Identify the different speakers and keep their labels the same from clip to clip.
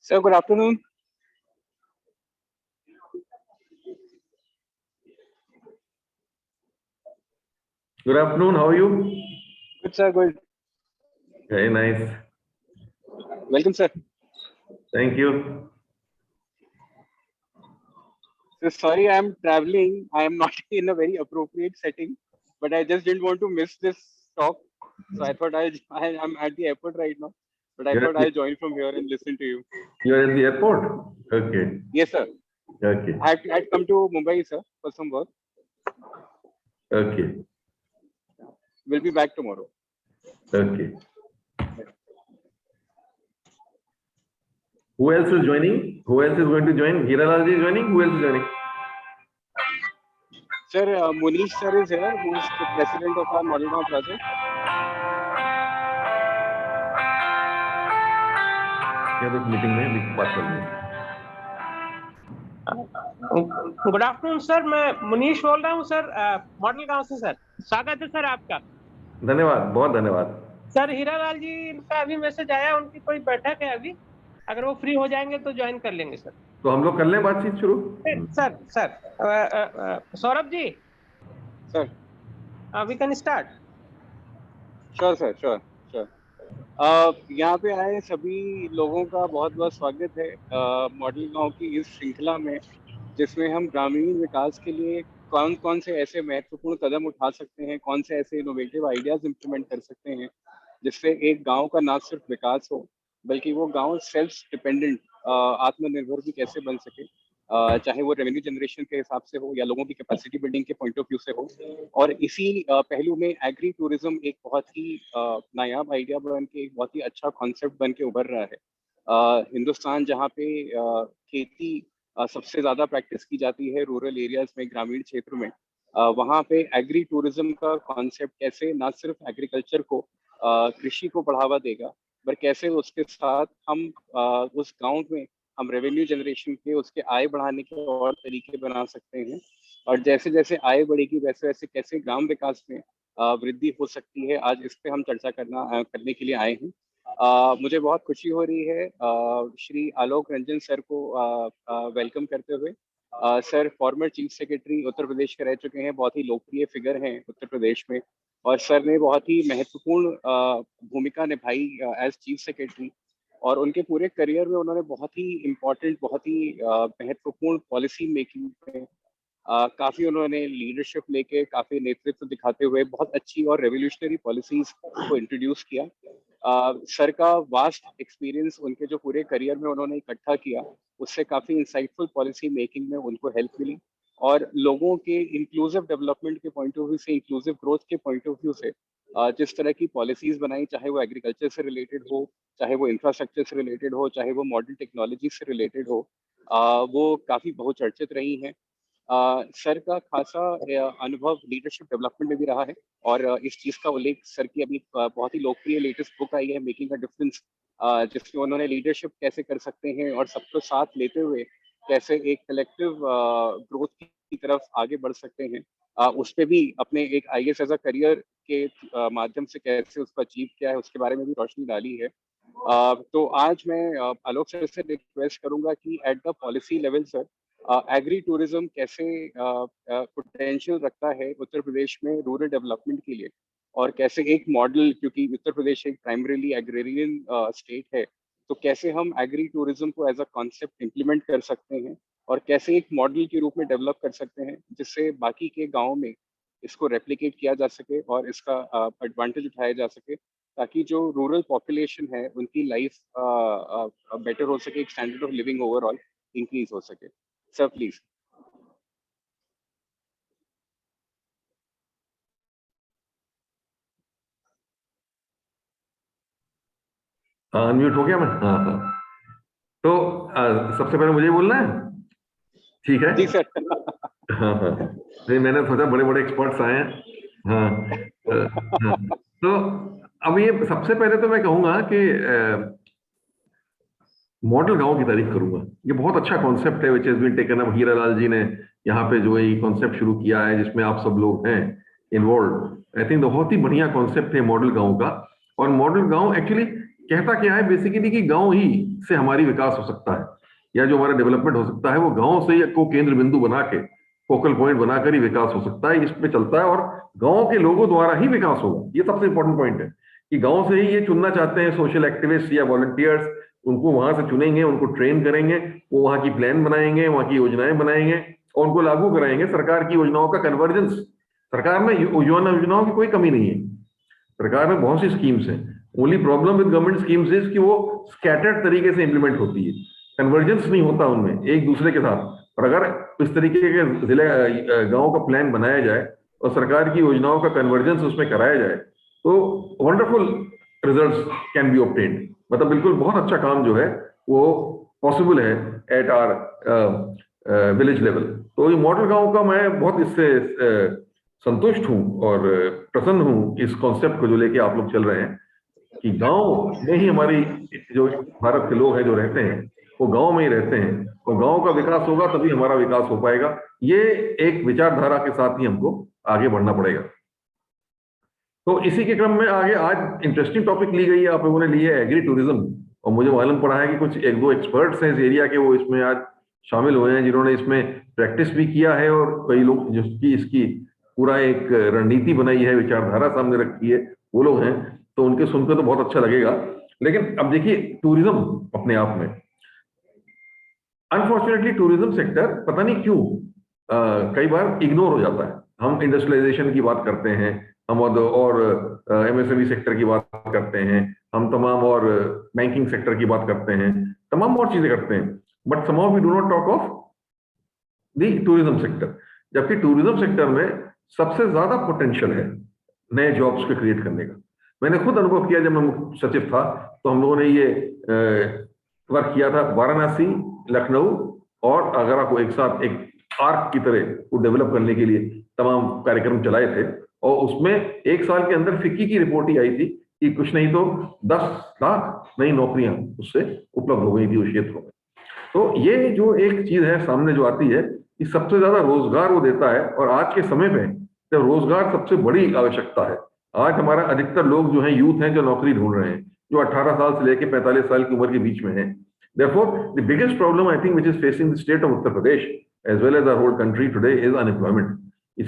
Speaker 1: Sir, good afternoon.
Speaker 2: Good afternoon. How are you?
Speaker 1: Good, sir. Good.
Speaker 2: Very nice.
Speaker 1: Welcome, sir.
Speaker 2: Thank you.
Speaker 1: So sorry, I'm traveling. I am not in a very appropriate setting, but I just didn't want to miss this talk. So I thought I'm at the airport right now, but I thought I'll join from here and listen to you.
Speaker 2: You're at the airport? Okay.
Speaker 1: Yes, sir.
Speaker 2: Okay.
Speaker 1: I'd come to Mumbai, sir, for some work.
Speaker 2: Okay.
Speaker 1: We'll be back tomorrow.
Speaker 2: Okay. Who else is joining? Who else is going to join? Hiralal ji is joining? Who else is joining?
Speaker 1: Sir, Munish sir is here, who is the president of our Model Town project.
Speaker 2: Meeting में बात कर लेंगे।
Speaker 3: Good afternoon sir, मैं मुनीश बोल रहा हूँ sir, model गांव से सर। स्वागत है सर आपका।
Speaker 2: धन्यवाद, बहुत धन्यवाद।
Speaker 3: सर हीरालाल जी का अभी मैसेज आया, उनकी कोई बैठक है अभी, अगर वो फ्री हो जाएंगे तो ज्वाइन कर लेंगे सर।
Speaker 2: तो हम लोग कर लें बातचीत शुरू।
Speaker 3: Sir Saurabh ji,
Speaker 1: sir
Speaker 3: we can start.
Speaker 1: Sure sir, sure. यहाँ पे आए सभी लोगों का बहुत बहुत स्वागत है मॉडल गांव की इस श्रृंखला में, जिसमें हम ग्रामीण विकास के लिए कौन कौन से ऐसे महत्वपूर्ण कदम उठा सकते हैं, कौन से ऐसे इनोवेटिव आइडियाज इम्प्लीमेंट कर सकते हैं जिससे एक गांव का ना सिर्फ विकास हो बल्कि वो गांव सेल्फ डिपेंडेंट आत्मनिर्भर भी कैसे बन सके, चाहे वो रेवेन्यू जनरेशन के हिसाब से हो या लोगों की कैपेसिटी बिल्डिंग के पॉइंट ऑफ व्यू से हो। और इसी पहलू में एग्री टूरिज्म एक बहुत ही नायाब आइडिया बन के, एक बहुत ही अच्छा कॉन्सेप्ट बन के उभर रहा है। हिंदुस्तान जहाँ पे खेती सबसे ज्यादा प्रैक्टिस की जाती है रूरल एरियाज में, ग्रामीण क्षेत्र में, वहाँ पे एग्री टूरिज्म का कॉन्सेप्ट कैसे ना सिर्फ एग्रीकल्चर को, कृषि को बढ़ावा देगा, पर कैसे उसके साथ हम उस गांव में हम रेवेन्यू जनरेशन के, उसके आय बढ़ाने के और तरीके बना सकते हैं। और जैसे जैसे आय बढ़ेगी वैसे वैसे कैसे ग्राम विकास में वृद्धि हो सकती है, आज इस पे हम चर्चा करने के लिए आए हैं। मुझे बहुत खुशी हो रही है श्री आलोक रंजन सर को वेलकम करते हुए। Sir former chief secretary Uttar Pradesh के रह चुके हैं, बहुत ही लोकप्रिय फिगर हैं उत्तर प्रदेश में, और सर ने बहुत ही महत्वपूर्ण भूमिका निभाई एज चीफ सेक्रेटरी। और उनके पूरे करियर में उन्होंने बहुत ही इम्पोर्टेंट, बहुत ही महत्वपूर्ण पॉलिसी मेकिंग में काफी उन्होंने लीडरशिप लेके, काफी नेतृत्व दिखाते हुए बहुत अच्छी और रेवोल्यूशनरी पॉलिसीज को इंट्रोड्यूस किया। सर का वास्ट एक्सपीरियंस, उनके जो पूरे करियर में उन्होंने इकट्ठा किया, उससे काफी इंसाइटफुल पॉलिसी मेकिंग में उनको हेल्प मिली। और लोगों के इंक्लूसिव डेवलपमेंट के पॉइंट ऑफ व्यू से, इंक्लूसिव ग्रोथ के पॉइंट ऑफ व्यू से जिस तरह की पॉलिसीज बनाई, चाहे वो एग्रीकल्चर से रिलेटेड हो, चाहे वो इंफ्रास्ट्रक्चर से रिलेटेड हो, चाहे वो मॉडर्न टेक्नोलॉजी से रिलेटेड हो, वो काफी बहुचर्चित रही हैं। सर का खासा अनुभव लीडरशिप डेवलपमेंट में भी रहा है, और इस चीज का उल्लेख सर की अभी बहुत ही लोकप्रिय लेटेस्ट बुक आई है, मेकिंग अ डिफरेंस, जिसमें उन्होंने लीडरशिप कैसे कर सकते हैं और सबको साथ लेते हुए कैसे एक कलेक्टिव ग्रोथ की तरफ आगे बढ़ सकते हैं, उस पर भी अपने एक आईएएस एज अ करियर के माध्यम से कैसे उसको अचीव किया है, उसके बारे में भी रोशनी डाली है। तो आज मैं आलोक सर से रिक्वेस्ट करूंगा कि at the policy level sir, agri tourism कैसे पोटेंशियल रखता है उत्तर प्रदेश में रूरल डेवलपमेंट के लिए, और कैसे एक मॉडल, क्योंकि उत्तर प्रदेश एक प्राइमरीली एग्रेरियन स्टेट है, तो कैसे हम एग्री टूरिज्म को एज अ कॉन्सेप्ट इम्प्लीमेंट कर सकते हैं और कैसे एक मॉडल के रूप में डेवलप कर सकते हैं जिससे बाकी के गाँव में इसको रेप्लिकेट किया जा सके और इसका एडवांटेज उठाया जा सके, ताकि जो रूरल पॉपुलेशन है उनकी लाइफ बेटर हो सके, एक standard of living overall increase हो सके। Sir please.
Speaker 2: अनम्यूट हो गया मैं? हाँ। तो सबसे पहले मुझे बोलना है, ठीक है?
Speaker 1: जी सर।
Speaker 2: हाँ। नहीं, मैंने सोचा बड़े बड़े एक्सपर्ट्स आए हैं। हाँ। तो अब ये सबसे पहले तो मैं कहूंगा कि मॉडल गांव की तारीफ करूंगा। ये बहुत अच्छा कॉन्सेप्ट है which has been taken up. Hiralal ji ने यहाँ पे जो ये कॉन्सेप्ट शुरू किया है जिसमें आप सब लोग हैं इन्वॉल्व, आई थिंक बहुत ही बढ़िया कॉन्सेप्ट है मॉडल गांव का। और मॉडल गांव एक्चुअली कहता क्या है बेसिकली कि गांव ही से हमारी विकास हो सकता है, या जो हमारा डेवलपमेंट हो सकता है वो गांव से ही को केंद्र बिंदु बना के, फोकल पॉइंट बनाकर ही विकास हो सकता है, इस पे चलता है। और गांव के लोगों द्वारा ही विकास होगा, ये सबसे इंपॉर्टेंट पॉइंट है कि गांव से ही ये चुनना चाहते हैं सोशल एक्टिविस्ट या वॉलंटियर्स, उनको वहां से चुनेंगे, उनको ट्रेन करेंगे, वो वहां की प्लान बनाएंगे, वहां की योजनाएं बनाएंगे और उनको लागू कराएंगे। सरकार की योजनाओं का कन्वर्जेंस, सरकार में योजनाओं की कोई कमी नहीं है, सरकार में बहुत सी स्कीम्स हैं। Only problem with government schemes is कि वो स्कैटर्ड तरीके से इंप्लीमेंट होती है, कन्वर्जेंस नहीं होता उनमें एक दूसरे के साथ। और अगर इस तरीके के जिले गांव का प्लान बनाया जाए और सरकार की योजनाओं का कन्वर्जेंस उसमें कराया जाए तो wonderful results can be obtained. मतलब बिल्कुल बहुत अच्छा काम जो है वो पॉसिबल है एट आवर विलेज लेवल। तो ये मॉडल गांव का मैं बहुत इससे संतुष्ट हूं और प्रसन्न हूं इस कॉन्सेप्ट को जो लेके आप लोग चल रहे हैं कि गांव में ही हमारी जो भारत के लोग हैं जो रहते हैं वो गांव में ही रहते हैं, और गांव का विकास होगा तभी हमारा विकास हो पाएगा। ये एक विचारधारा के साथ ही हमको आगे बढ़ना पड़ेगा। तो इसी के क्रम में आगे आज इंटरेस्टिंग टॉपिक ली गई है, आप लोगों ने ली है एग्री टूरिज्म, और मुझे मालूम पड़ा है कि कुछ एक दो एक्सपर्ट्स हैं इस एरिया के, वो इसमें आज शामिल हुए हैं जिन्होंने इसमें प्रैक्टिस भी किया है, और कई लोग जिसकी इसकी पूरा एक रणनीति बनाई है, विचारधारा सामने रखी है, वो लोग हैं। तो उनके सुनकर तो बहुत अच्छा लगेगा। लेकिन अब देखिए टूरिज्म अपने आप में, अनफॉर्चुनेटली टूरिज्म सेक्टर पता नहीं क्यों कई बार इग्नोर हो जाता है। हम इंडस्ट्रियलाइजेशन की बात करते हैं, हम और एमएसएमई सेक्टर की बात करते हैं, हम तमाम और बैंकिंग सेक्टर की बात करते हैं, तमाम और चीजें करते हैं, but somehow we do not talk of the tourism sector. जबकि टूरिज्म सेक्टर में सबसे ज्यादा पोटेंशियल है नए जॉब्स को क्रिएट करने का। मैंने खुद अनुभव किया, जब मैं मुख्य सचिव था तो हम लोगों ने ये वर्क किया था वाराणसी, लखनऊ और आगरा को एक साथ एक आर्क की तरह वो डेवलप करने के लिए तमाम कार्यक्रम चलाए थे। और उसमें एक साल के अंदर फिक्की की रिपोर्ट ही आई थी कि कुछ नहीं तो 10 लाख नई नौकरियां उससे उपलब्ध हो गई थी उस क्षेत्र में। तो ये जो एक चीज है सामने जो आती है कि सबसे ज्यादा रोजगार वो देता है, और आज के समय में जब रोजगार सबसे बड़ी आवश्यकता है, आज हमारा अधिकतर लोग जो है यूथ हैं जो नौकरी ढूंढ रहे हैं, जो 18 साल से लेकर 45 साल की उम्र के बीच में है। Therefore, the biggest problem I think which is facing the state of Uttar Pradesh as well as our whole country today is unemployment.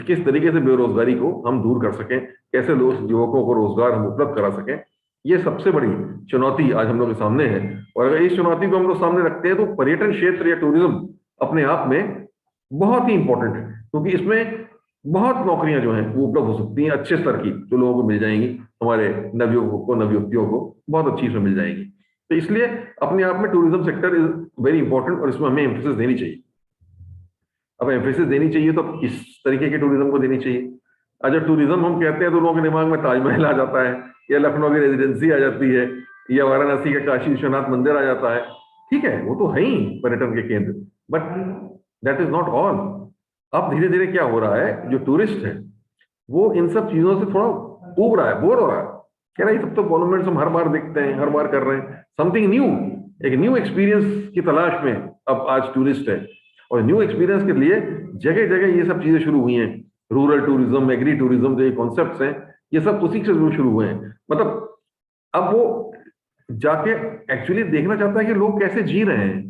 Speaker 2: किस तरीके से बेरोजगारी को हम दूर कर सकें, कैसे लोग युवकों को रोजगार हम उपलब्ध करा सकें, ये सबसे बड़ी चुनौती आज हम लोग के सामने है। और अगर इस चुनौती को हम लोग सामने रखते हैं तो पर्यटन क्षेत्र या टूरिज्म अपने आप में बहुत ही इंपॉर्टेंट है, क्योंकि इसमें बहुत नौकरियां जो हैं वो उपलब्ध हो सकती हैं अच्छे स्तर की, जो लोगों को मिल जाएंगी, हमारे नवयुवकों को नवयुवतियों को बहुत अच्छी इसमें मिल जाएगी। तो इसलिए अपने आप में tourism sector is very important और इसमें हमें एम्फेसिस देनी चाहिए। अब एम्फेसिस देनी चाहिए तो किस तरीके के टूरिज्म को देनी चाहिए? जब टूरिज्म हम कहते हैं तो लोगों के दिमाग में ताजमहल आ जाता है, या लखनऊ की रेजिडेंसी आ जाती है, या वाराणसी का काशी विश्वनाथ मंदिर आ जाता है। ठीक है, वो तो है ही पर्यटन के केंद्र, but that is not all. अब धीरे धीरे क्या हो रहा है, जो टूरिस्ट है वो इन सब चीजों से थोड़ा ऊब रहा है, बोर हो रहा है, कह रहा है सब तो मॉन्यूमेंट्स हम हर बार देखते हैं, हर बार कर रहे हैं, समथिंग न्यू, एक न्यू एक्सपीरियंस की तलाश में अब आज टूरिस्ट है। और न्यू एक्सपीरियंस के लिए जगह जगह ये सब चीजें शुरू हुई हैं, रूरल टूरिज्म, एग्री टूरिज्म, जो ये कॉन्सेप्ट्स हैं ये सब उसी से शुरू हुए हैं। मतलब अब वो जाके एक्चुअली देखना चाहता है कि लोग कैसे जी रहे हैं,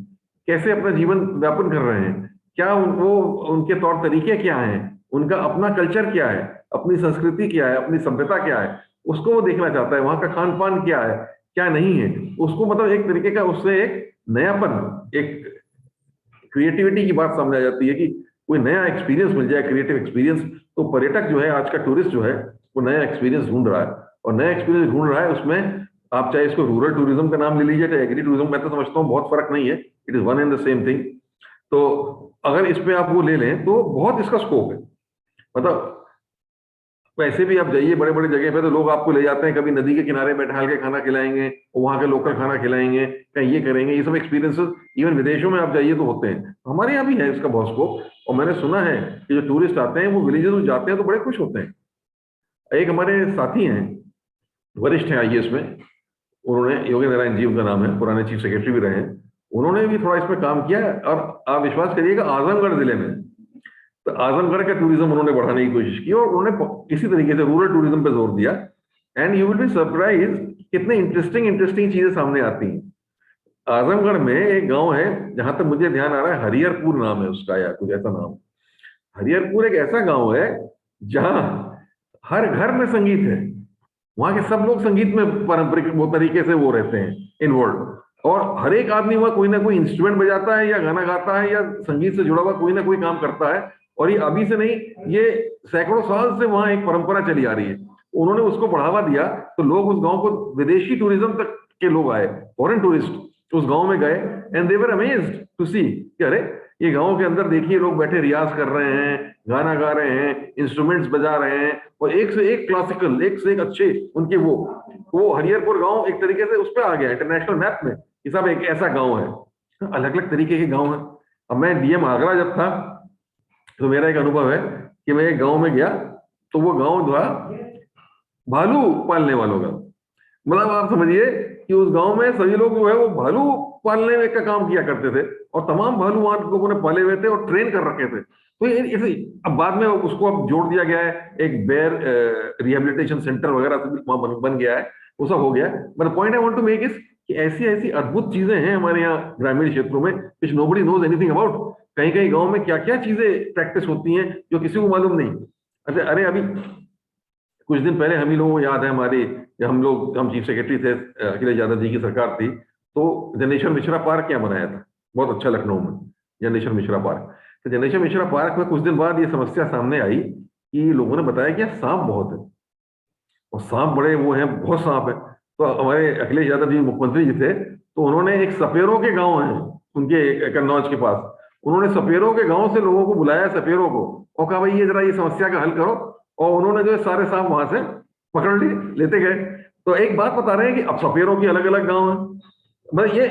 Speaker 2: कैसे अपना जीवन व्यापन कर रहे हैं, क्या वो उनके तौर तरीके क्या हैं, उनका अपना कल्चर क्या है, अपनी संस्कृति क्या है, अपनी सभ्यता क्या है, उसको वो देखना चाहता है। वहां का खान पान क्या है, क्या नहीं है, उसको मतलब एक तरीके का उससे एक नयापन, एक क्रिएटिविटी की बात सामने आ जाती है कि कोई नया एक्सपीरियंस मिल जाए, क्रिएटिव एक्सपीरियंस। तो पर्यटक जो है, आज का टूरिस्ट जो है, वो नया एक्सपीरियंस ढूंढ रहा है, और नया एक्सपीरियंस ढूंढ रहा है। उसमें आप चाहे इसको रूरल टूरिज्म का नाम ले लीजिए, चाहे एग्री टूरिज्म, मैं तो समझता हूँ बहुत फर्क नहीं है, it is one and the same thing. तो अगर इसमें आप वो ले लें तो बहुत इसका स्कोप है। मतलब वैसे भी आप जाइए बड़े बड़े जगह पे तो लोग आपको ले जाते हैं, कभी नदी के किनारे बैठा के खाना खिलाएंगे, वहां के लोकल खाना खिलाएंगे, कहीं ये करेंगे, ये सब एक्सपीरियंसेस इवन विदेशों में आप जाइए तो होते हैं। हमारे यहाँ भी है इसका बहुत स्कोप, और मैंने सुना है कि जो टूरिस्ट आते हैं वो विलेजेस में जाते हैं तो बड़े खुश होते हैं। एक हमारे साथी हैं, वरिष्ठ हैं IAS में, उन्होंने, योगेंद्र नारायण जी उनका नाम है, पुराने चीफ सेक्रेटरी भी रहे हैं, उन्होंने भी थोड़ा इसमें काम किया है। और आप विश्वास करिएगा, आजमगढ़ जिले में, तो आजमगढ़ का टूरिज्म उन्होंने बढ़ाने की कोशिश की, और उन्होंने इसी तरीके से रूरल टूरिज्म पे जोर दिया। And you will be surprise कितने इंटरेस्टिंग इंटरेस्टिंग चीजें सामने आती हैं। आजमगढ़ में एक गांव है, जहां तक मुझे ध्यान आ रहा है हरिहरपुर नाम है उसका, या कुछ ऐसा नाम। हरिहरपुर एक ऐसा गांव है जहां हर घर में संगीत है। वहां के सब लोग संगीत में पारंपरिक वो तरीके से वो रहते हैं इन्वॉल्व, और हर एक आदमी वहां कोई ना कोई इंस्ट्रूमेंट बजाता है या गाना गाता है या संगीत से जुड़ा हुआ कोई ना कोई काम करता है। और ये अभी से नहीं, ये सैकड़ों साल से वहां एक परंपरा चली आ रही है। उन्होंने उसको बढ़ावा दिया तो लोग उस गांव को, विदेशी टूरिज्म तक के लोग आए, फॉरेन टूरिस्ट उस गांव में गए, and they were amazed to see कि अरे ये गांव के अंदर देखिए लोग बैठे रियाज कर रहे हैं, गाना गा रहे हैं, इंस्ट्रूमेंट्स बजा रहे हैं, और एक से एक क्लासिकल, एक से एक अच्छे उनके वो हरिहरपुर गांव एक तरीके से उस पर आ गया इंटरनेशनल मैप में कि सब एक ऐसा गांव है। अलग अलग तरीके के गांव है। अब मैं डीएम आगरा जब था तो मेरा एक अनुभव है कि मैं एक गांव में गया तो वो गांव था भालू पालने वालों का। मतलब आप समझिए कि उस गांव में सभी लोग जो है वो भालू पालने का काम किया करते थे, और तमाम भालू वहां लोगों ने पाले हुए थे और ट्रेन कर रखे थे। तो इसे अब बाद में उसको अब जोड़ दिया गया है, एक बेयर रिहेबिलिटेशन सेंटर वगैरह वहां बन गया है, वो सब हो गया है। But point I want to make is कि ऐसी ऐसी अद्भुत चीजें हैं हमारे यहाँ ग्रामीण क्षेत्रों में विच नोबडी नोज एनीथिंग अबाउट। कहीं कहीं गांव में क्या क्या चीजें प्रैक्टिस होती हैं जो किसी को मालूम नहीं। अच्छा, अरे अभी कुछ दिन पहले हम ही लोगों को याद है, हमारे जब हम चीफ सेक्रेटरी थे, अखिलेश यादव जी की सरकार थी, तो जनेश्वर मिश्रा पार्क क्या बनाया था, बहुत अच्छा, लखनऊ में जनेश्वर मिश्रा पार्क। तो जनेश्वर मिश्रा पार्क में कुछ दिन बाद ये समस्या सामने आई कि लोगों ने बताया कि सांप बहुत है, और सांप बड़े वो हैं, बहुत सांप है। तो हमारे अखिलेश यादव जी मुख्यमंत्री जी थे, तो उन्होंने एक सपेरों के गांव हैं उनके कन्नौज के पास, उन्होंने सपेरों के गांव से लोगों को बुलाया, सपेरों को, और कहा भाई ये जरा ये समस्या का हल करो, और उन्होंने जो है सारे सांप वहां से पकड़ लिए, लेते गए। तो एक बात बता रहे हैं कि अब सपेरों की अलग अलग गांव है, मतलब ये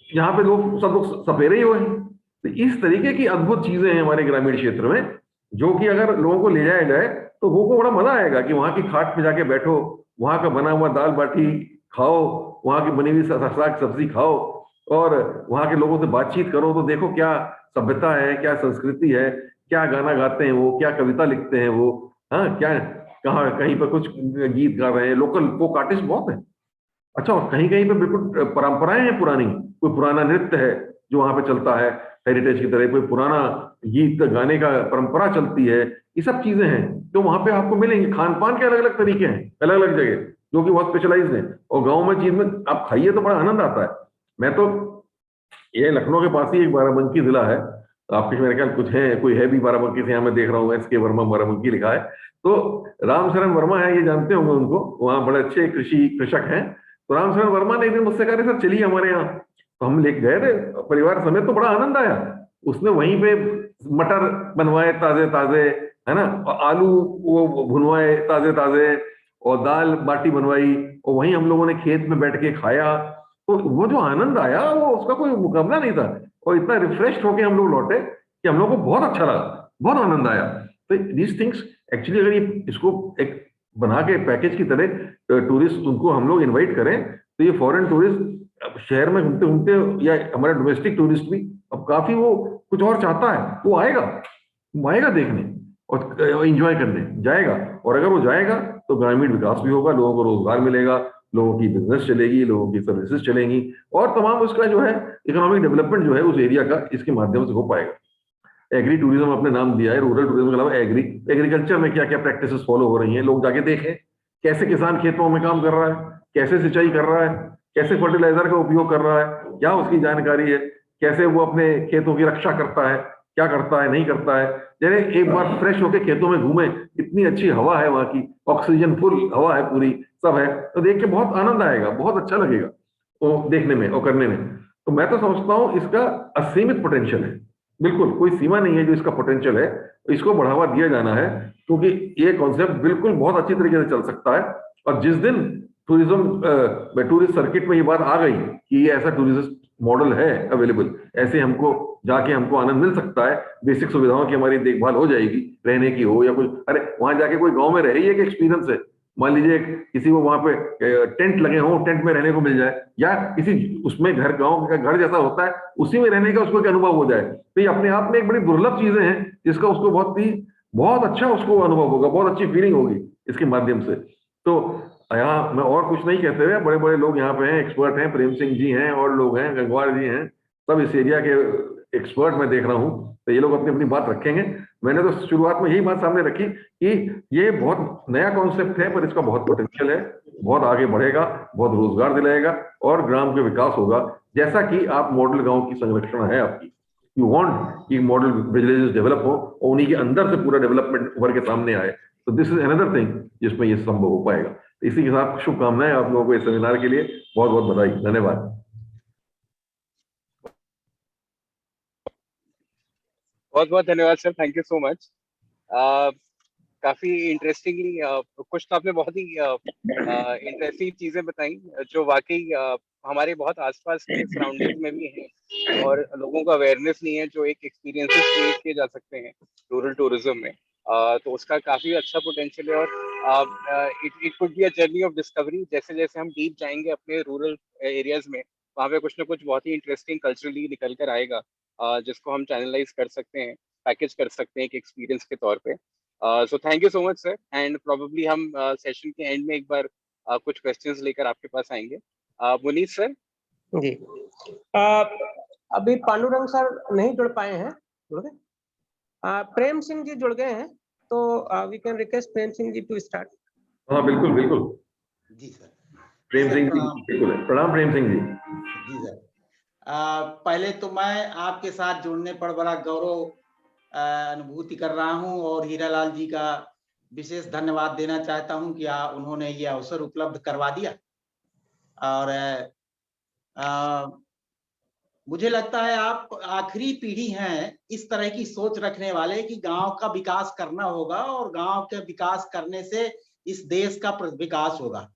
Speaker 2: यहाँ पे लोग सब लोग सपेरे ही हुए हैं। तो इस तरीके की अद्भुत चीजें हैं हमारे ग्रामीण क्षेत्र में, जो कि अगर लोगों को ले जाया जाए तो वो को बड़ा मजा आएगा कि वहां की खाट पे जाके बैठो, वहां का बना हुआ दाल बाटी खाओ, वहां की बनी हुई साग सब्जी खाओ, और वहां के लोगों से बातचीत करो, तो देखो क्या सभ्यता है, क्या संस्कृति है, क्या गाना गाते हैं वो, क्या कविता लिखते हैं वो, हाँ क्या, कहाँ कहीं पर कुछ गीत गा रहे हैं, लोकल फोक आर्टिस्ट बहुत है। अच्छा, और कहीं कहीं पे बिल्कुल परंपराएं हैं पुरानी, कोई पुराना नृत्य है जो वहां पे चलता है हेरिटेज की तरह, कोई पुराना गीत गाने का परंपरा चलती है, ये सब चीजें हैं जो वहां पे आपको मिलेंगी। खान पान के अलग अलग तरीके हैं, अलग अलग जगह, जो कि बहुत स्पेशलाइज्ड है, और गाँव में चीज में आप खाइए तो बड़ा आनंद आता है। मैं तो, ये लखनऊ के पास ही एक बाराबंकी जिला है, आपके मेरे ख्याल कुछ है, कोई है भी बाराबंकी से, यहाँ मैं देख रहा हूँ SK वर्मा बाराबंकी लिखा है, तो रामशरण वर्मा है, ये जानते होंगे उनको, वहाँ बड़े अच्छे कृषक हैं। तो रामशरण वर्मा ने एक दिन मुझसे कहा सर चलिए हमारे यहाँ, तो हम लेके गए थे परिवार समेत, तो बड़ा आनंद आया। उसने वहीं पे मटर बनवाए ताजे ताजे, है ना, और आलू वो भुनवाए ताजे ताजे, और दाल बाटी बनवाई, और वहीं हम लोगों ने खेत में बैठ के खाया। तो वो जो आनंद आया वो उसका कोई मुकाबला नहीं था, और इतना रिफ्रेश होके हम लोग लौटे कि हम लोग को बहुत अच्छा लगा, बहुत आनंद आया। तो दीज थिंग्स एक्चुअली, अगर ये इसको एक बना के पैकेज की तरह टूरिस्ट उनको हम लोग इनवाइट करें, तो ये फॉरेन टूरिस्ट शहर में घूमते घूमते, या हमारा डोमेस्टिक टूरिस्ट भी अब काफी वो कुछ और चाहता है, वो आएगा देखने और एंजॉय करने जाएगा। और अगर वो जाएगा तो ग्रामीण विकास भी होगा, लोगों को रोजगार मिलेगा, लोगों की बिजनेस चलेगी, लोगों की सर्विसेज चलेंगी, और तमाम उसका जो है इकोनॉमिक डेवलपमेंट जो है उस एरिया का इसके माध्यम से हो पाएगा। एग्री टूरिज्म आपने नाम दिया है, रूरल टूरिज्म के अलावा एग्रीकल्चर में क्या क्या प्रैक्टिसेस फॉलो हो रही हैं, लोग जाके देखें कैसे किसान खेतों में काम कर रहा है, कैसे सिंचाई कर रहा है, कैसे फर्टिलाइजर का उपयोग कर रहा है, क्या उसकी जानकारी है, कैसे वो अपने खेतों की रक्षा करता है, क्या करता है नहीं करता है। जैसे एक बार फ्रेश होके खेतों में घूमे, इतनी अच्छी हवा है वहां की, ऑक्सीजन फुल हवा है पूरी, सब है, तो देख के बहुत आनंद आएगा, बहुत अच्छा लगेगा वो देखने में और करने में। तो मैं तो समझता हूँ इसका असीमित पोटेंशियल है, बिल्कुल कोई सीमा नहीं है जो इसका पोटेंशियल है, इसको बढ़ावा दिया जाना है, क्योंकि ये कॉन्सेप्ट बिल्कुल बहुत अच्छी तरीके से चल सकता है। और जिस दिन टूरिस्ट सर्किट में ये बात आ गई कि ये ऐसा टूरिस्ट मॉडल है अवेलेबल, ऐसे हमको जाके हमको आनंद मिल सकता है, बेसिक सुविधाओं की हमारी देखभाल हो जाएगी, रहने की हो या कुछ, अरे वहां जाके कोई गांव में रहे, एक एक्सपीरियंस है। मान लीजिए किसी को वहां पे टेंट लगे हों, टेंट में रहने को मिल जाए, या किसी उसमें घर, गांव का घर जैसा होता है उसी में रहने का उसको एक अनुभव हो जाए, तो ये अपने आप में एक बड़ी दुर्लभ चीजें हैं जिसका उसको बहुत अच्छा उसको अनुभव होगा, बहुत अच्छी फीलिंग होगी इसके माध्यम से। तो यहाँ मैं और कुछ नहीं कहते हुए, बड़े बड़े लोग यहाँ पे हैं, एक्सपर्ट हैं, प्रेम सिंह जी हैं और लोग हैं, गंगवार जी हैं, सब इस एरिया के एक्सपर्ट मैं देख रहा हूँ, तो ये लोग अपनी अपनी बात रखेंगे। मैंने तो शुरुआत में यही बात सामने रखी कि ये बहुत नया कॉन्सेप्ट है, पर इसका बहुत पोटेंशियल है, बहुत आगे बढ़ेगा, बहुत रोजगार दिलाएगा और ग्राम के विकास होगा। जैसा कि आप मॉडल गांव की संरक्षण है आपकी, यू वांट कि मॉडल विलेजेस डेवलप हो और उन्हीं के अंदर से पूरा डेवलपमेंट उभर के सामने आए, तो दिस इज अनदर थिंग जिसमें ये संभव हो पाएगा। इसी के साथ शुभकामनाएं आप लोगों को इस सेमिनार के लिए, बहुत बहुत बधाई, धन्यवाद।
Speaker 1: बहुत बहुत धन्यवाद sir, thank you so much. काफी इंटरेस्टिंगली कुछ तो आपने बहुत ही इंटरेस्टिंग चीजें बताई जो वाकई हमारे बहुत आसपास के सराउंडिंग में भी हैं और लोगों को अवेयरनेस नहीं है, जो एक एक्सपीरियंसेस क्रिएट किए जा सकते हैं रूरल टूरिज्म में। तो उसका काफी अच्छा पोटेंशियल है और it could be a journey of discovery. जैसे जैसे हम डीप जाएंगे अपने रूरल एरियाज में, वहाँ पे कुछ ना कुछ बहुत ही इंटरेस्टिंग कल्चरली निकल कर आएगा, जिसको हम चैनलाइज कर सकते हैं, पैकेज कर सकते हैं एक एक्सपीरियंस के तौर पे। So thank you so much sir, and probably हम सेशन के एंड में एक बार कुछ क्वेश्चंस लेकर आपके पास आएंगे। मुनीत सर।
Speaker 3: जी, अभी पांडुरंग सर नहीं जुड़ पाए हैं, जुड़ गए? प्रेम सिंह जी जुड़ गए हैं, तो we can request Prem Singh ji to start.
Speaker 2: हाँ बिल्कुल बिल्कुल।
Speaker 4: जी सर।
Speaker 2: प्रेम सिंह जी बिल्कुल, प्रणाम प्रेम सिंह जी।
Speaker 4: जी सर, पहले तो मैं आपके साथ जुड़ने पर बड़ा गौरव अनुभूति कर रहा हूं और हीरालाल जी का विशेष धन्यवाद देना चाहता हूं कि उन्होंने ये अवसर उपलब्ध करवा दिया। और मुझे लगता है आप आखिरी पीढ़ी हैं इस तरह की सोच रखने वाले कि गांव का विकास करना होगा और गांव के विकास करने से इस देश का विकास होगा।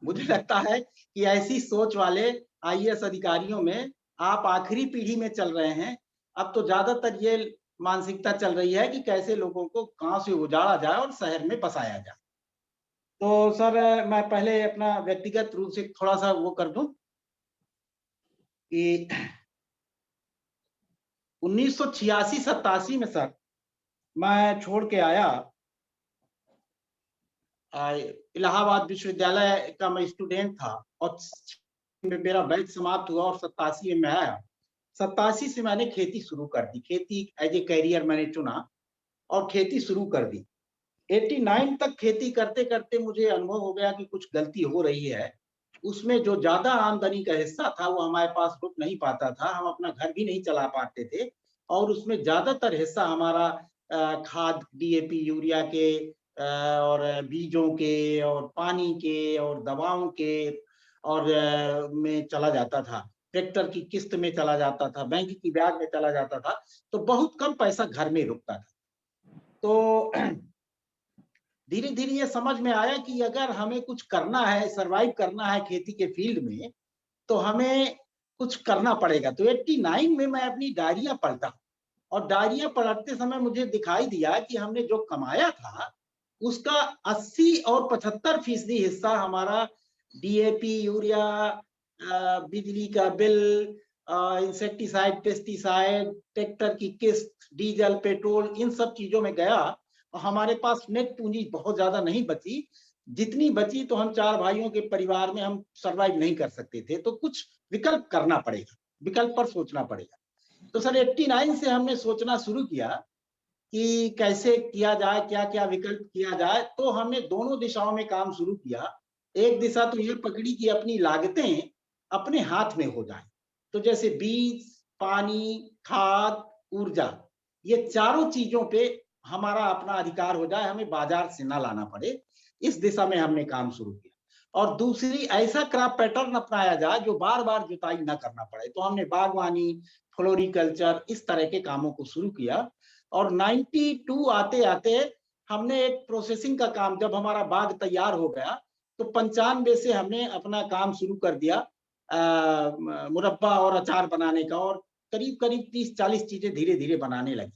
Speaker 4: मुझे लगता है कि ऐसी सोच वाले आईएएस अधिकारियों में आप आखिरी पीढ़ी में चल रहे हैं। अब तो ज्यादातर ये मानसिकता चल रही है कि कैसे लोगों को गांव से उजाड़ा जाए और शहर में बसाया जाए। तो सर मैं पहले अपना व्यक्तिगत रूप से थोड़ा सा वो कर दूं कि 1986-87 में सर मैं छोड़ के आया, इलाहाबाद विश्वविद्यालय का मैं स्टूडेंट था और मेरा बैच समाप्त हुआ और 87 में आया। 87 से मैंने खेती शुरू कर दी, खेती एज ए कैरियर मैंने चुना और खेती शुरू कर दी। 89 तक खेती करते करते मुझे अनुभव हो गया कि कुछ गलती हो रही है। उसमें जो ज्यादा आमदनी का हिस्सा था वो हमारे पास रुक नहीं पाता था, हम अपना घर भी नहीं चला पाते थे और उसमें ज्यादातर हिस्सा हमारा खाद, डीएपी, यूरिया के और बीजों के और पानी के और दवाओं के और में चला जाता था, ट्रैक्टर की किस्त में चला जाता था, बैंक की ब्याज में चला जाता था, तो बहुत कम पैसा घर में रुकता था। तो धीरे धीरे ये समझ में आया कि अगर हमें कुछ करना है, सरवाइव करना है खेती के फील्ड में, तो हमें कुछ करना पड़ेगा। तो 89 में मैं अपनी डायरिया पढ़ता और डायरिया पढ़ते समय मुझे दिखाई दिया कि हमने जो कमाया था उसका 80 और 75% हिस्सा हमारा डीएपी, यूरिया, बिजली का बिल, इंसेक्टिसाइड, पेस्टिसाइड, ट्रैक्टर की किस्त, डीजल, पेट्रोल, इन सब चीजों में गया और हमारे पास नेट पूंजी बहुत ज्यादा नहीं बची। जितनी बची तो हम 4 भाइयों के परिवार में हम सरवाइव नहीं कर सकते थे, तो कुछ विकल्प करना पड़ेगा, विकल्प पर सोचना पड़ेगा। तो सर 89 से हमने सोचना शुरू किया कि कैसे किया जाए, क्या क्या विकल्प किया जाए। तो हमने दोनों दिशाओं में काम शुरू किया। एक दिशा तो ये पकड़ी कि अपनी लागतें अपने हाथ में हो जाए, तो जैसे बीज, पानी, खाद, ऊर्जा, ये चारों चीजों पे हमारा अपना अधिकार हो जाए, हमें बाजार से ना लाना पड़े। इस दिशा में हमने काम शुरू किया। और दूसरी, ऐसा क्रॉप पैटर्न अपनाया जाए जो बार बार जुताई ना करना पड़े, तो हमने बागवानी, फ्लोरिकल्चर, इस तरह के कामों को शुरू किया। और 92 आते आते हमने एक प्रोसेसिंग का काम, जब हमारा बाग तैयार हो गया तो 95 से हमने अपना काम शुरू कर दिया मुरब्बा और अचार बनाने का, और करीब करीब 30-40 चीजें धीरे धीरे बनाने लगे।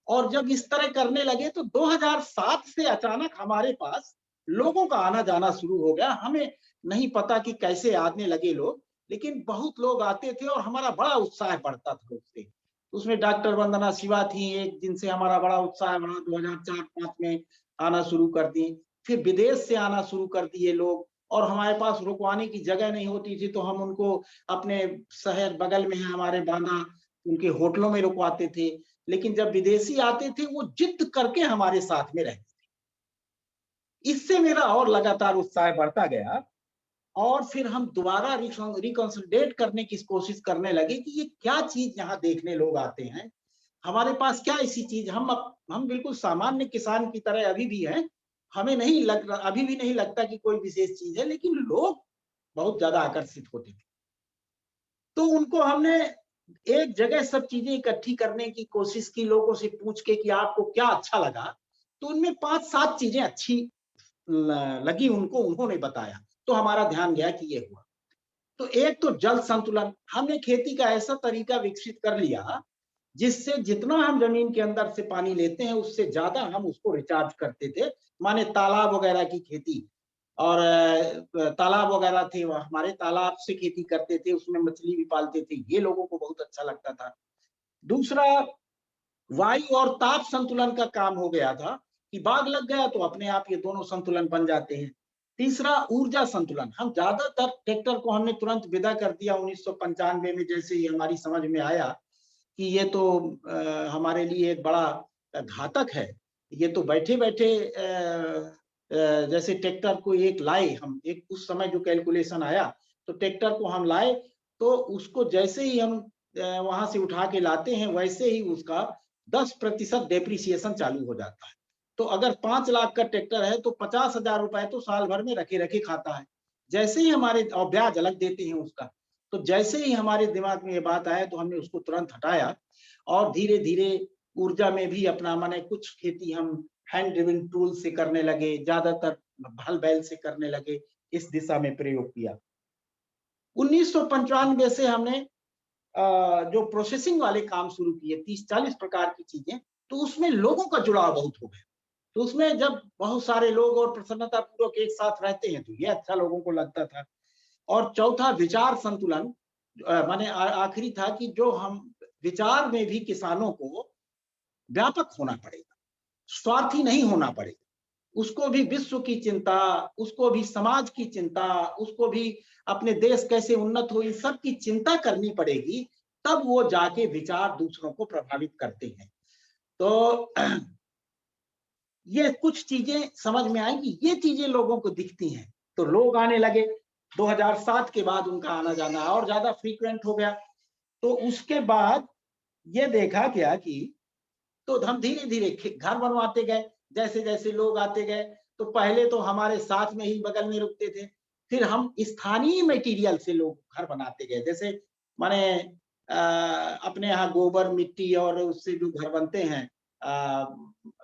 Speaker 4: और जब इस तरह करने लगे तो 2007 से अचानक हमारे पास लोगों का आना जाना शुरू हो गया। हमें नहीं पता कि कैसे आने लगे लोग, लेकिन बहुत लोग आते थे और हमारा बड़ा उत्साह बढ़ता था उससे। उसमें डॉक्टर वंदना शिवा थी एक, जिनसे हमारा बड़ा उत्साह बढ़ा, 2004-05 में आना शुरू कर दी। फिर विदेश से आना शुरू कर दिए लोग, और हमारे पास रुकवाने की जगह नहीं होती थी तो हम उनको अपने शहर बगल में है हमारे बांदा, उनके होटलों में रुकवाते थे। लेकिन जब विदेशी आते थे वो जिद करके हमारे साथ में रहते थे। इससे मेरा और लगातार उत्साह बढ़ता गया, और फिर हम दोबारा रिकंसोलिडेट करने की कोशिश करने लगे कि ये क्या चीज यहाँ देखने लोग आते हैं, हमारे पास क्या ऐसी चीज, हम बिल्कुल सामान्य किसान की तरह अभी भी हैं, हमें नहीं लग रहा, अभी भी नहीं लगता कि कोई विशेष चीज है, लेकिन लोग बहुत ज्यादा आकर्षित होते थे। तो उनको हमने एक जगह सब चीजें इकट्ठी करने की कोशिश की, लोगों से पूछ के कि आपको क्या अच्छा लगा, तो उनमें 5-7 चीजें अच्छी लगी उनको, उन्होंने बताया, तो हमारा ध्यान गया कि ये हुआ। तो एक तो जल संतुलन, हमने खेती का ऐसा तरीका विकसित कर लिया जिससे जितना हम जमीन के अंदर से पानी लेते हैं उससे ज्यादा हम उसको रिचार्ज करते थे, माने तालाब वगैरह की खेती, और तालाब वगैरह थे, हमारे तालाब से खेती करते थे, उसमें मछली भी पालते थे, ये लोगों को बहुत अच्छा लगता था। दूसरा, वायु और ताप संतुलन का काम हो गया था कि बाग लग गया तो अपने आप ये दोनों संतुलन बन जाते हैं। तीसरा, ऊर्जा संतुलन, हम ज्यादातर ट्रैक्टर को हमने तुरंत विदा कर दिया 1995 में, जैसे ही हमारी समझ में आया कि ये तो हमारे लिए एक बड़ा घातक है, ये तो बैठे बैठे जैसे ट्रैक्टर को एक लाए हम, एक उस समय जो कैलकुलेशन आया, तो ट्रैक्टर को हम लाए तो उसको जैसे ही हम वहां से उठा के लाते हैं वैसे ही उसका 10% डेप्रिसिएशन चालू हो जाता है। तो अगर 5 लाख का ट्रैक्टर है तो 50,000 रुपए तो साल भर में रखे रखे खाता है। जैसे ही हमारे, और ब्याज अलग देते हैं उसका, तो जैसे ही हमारे दिमाग में ये बात आया तो हमने उसको तुरंत हटाया, और धीरे धीरे ऊर्जा में भी अपना, माने कुछ खेती हम हैंड ड्रिवन टूल से करने लगे, ज्यादातर हल बैल से करने लगे, इस दिशा में प्रयोग किया। 1995 से हमने जो प्रोसेसिंग वाले काम शुरू किए, 30-40 प्रकार की चीजें, तो उसमें लोगों का जुड़ाव बहुत हो गया। तो उसमें जब बहुत सारे लोग और प्रसन्नता पूर्वक एक साथ रहते हैं तो ये अच्छा लोगों को लगता था। और चौथा, विचार संतुलन, माने आखिरी था कि जो हम विचार में भी किसानों को व्यापक होना पड़ेगा, स्वार्थी नहीं होना पड़ेगा, उसको भी विश्व की चिंता, उसको भी समाज की चिंता, उसको भी अपने देश कैसे उन्नत हो, इन सब की चिंता करनी पड़ेगी, तब वो जाके विचार दूसरों को प्रभावित करते हैं। तो ये कुछ चीजें समझ में आएंगी, ये चीजें लोगों को दिखती हैं, तो लोग आने लगे। 2007 के बाद उनका आना जाना और ज्यादा फ्रीक्वेंट हो गया। तो उसके बाद ये देखा गया कि तो हम धीरे धीरे घर बनवाते गए, जैसे जैसे लोग आते गए, तो पहले तो हमारे साथ में ही बगल में रुकते थे, फिर हम स्थानीय मटेरियल से लोग घर बनाते गए, जैसे माने अपने यहाँ गोबर मिट्टी और उससे जो घर बनते हैं,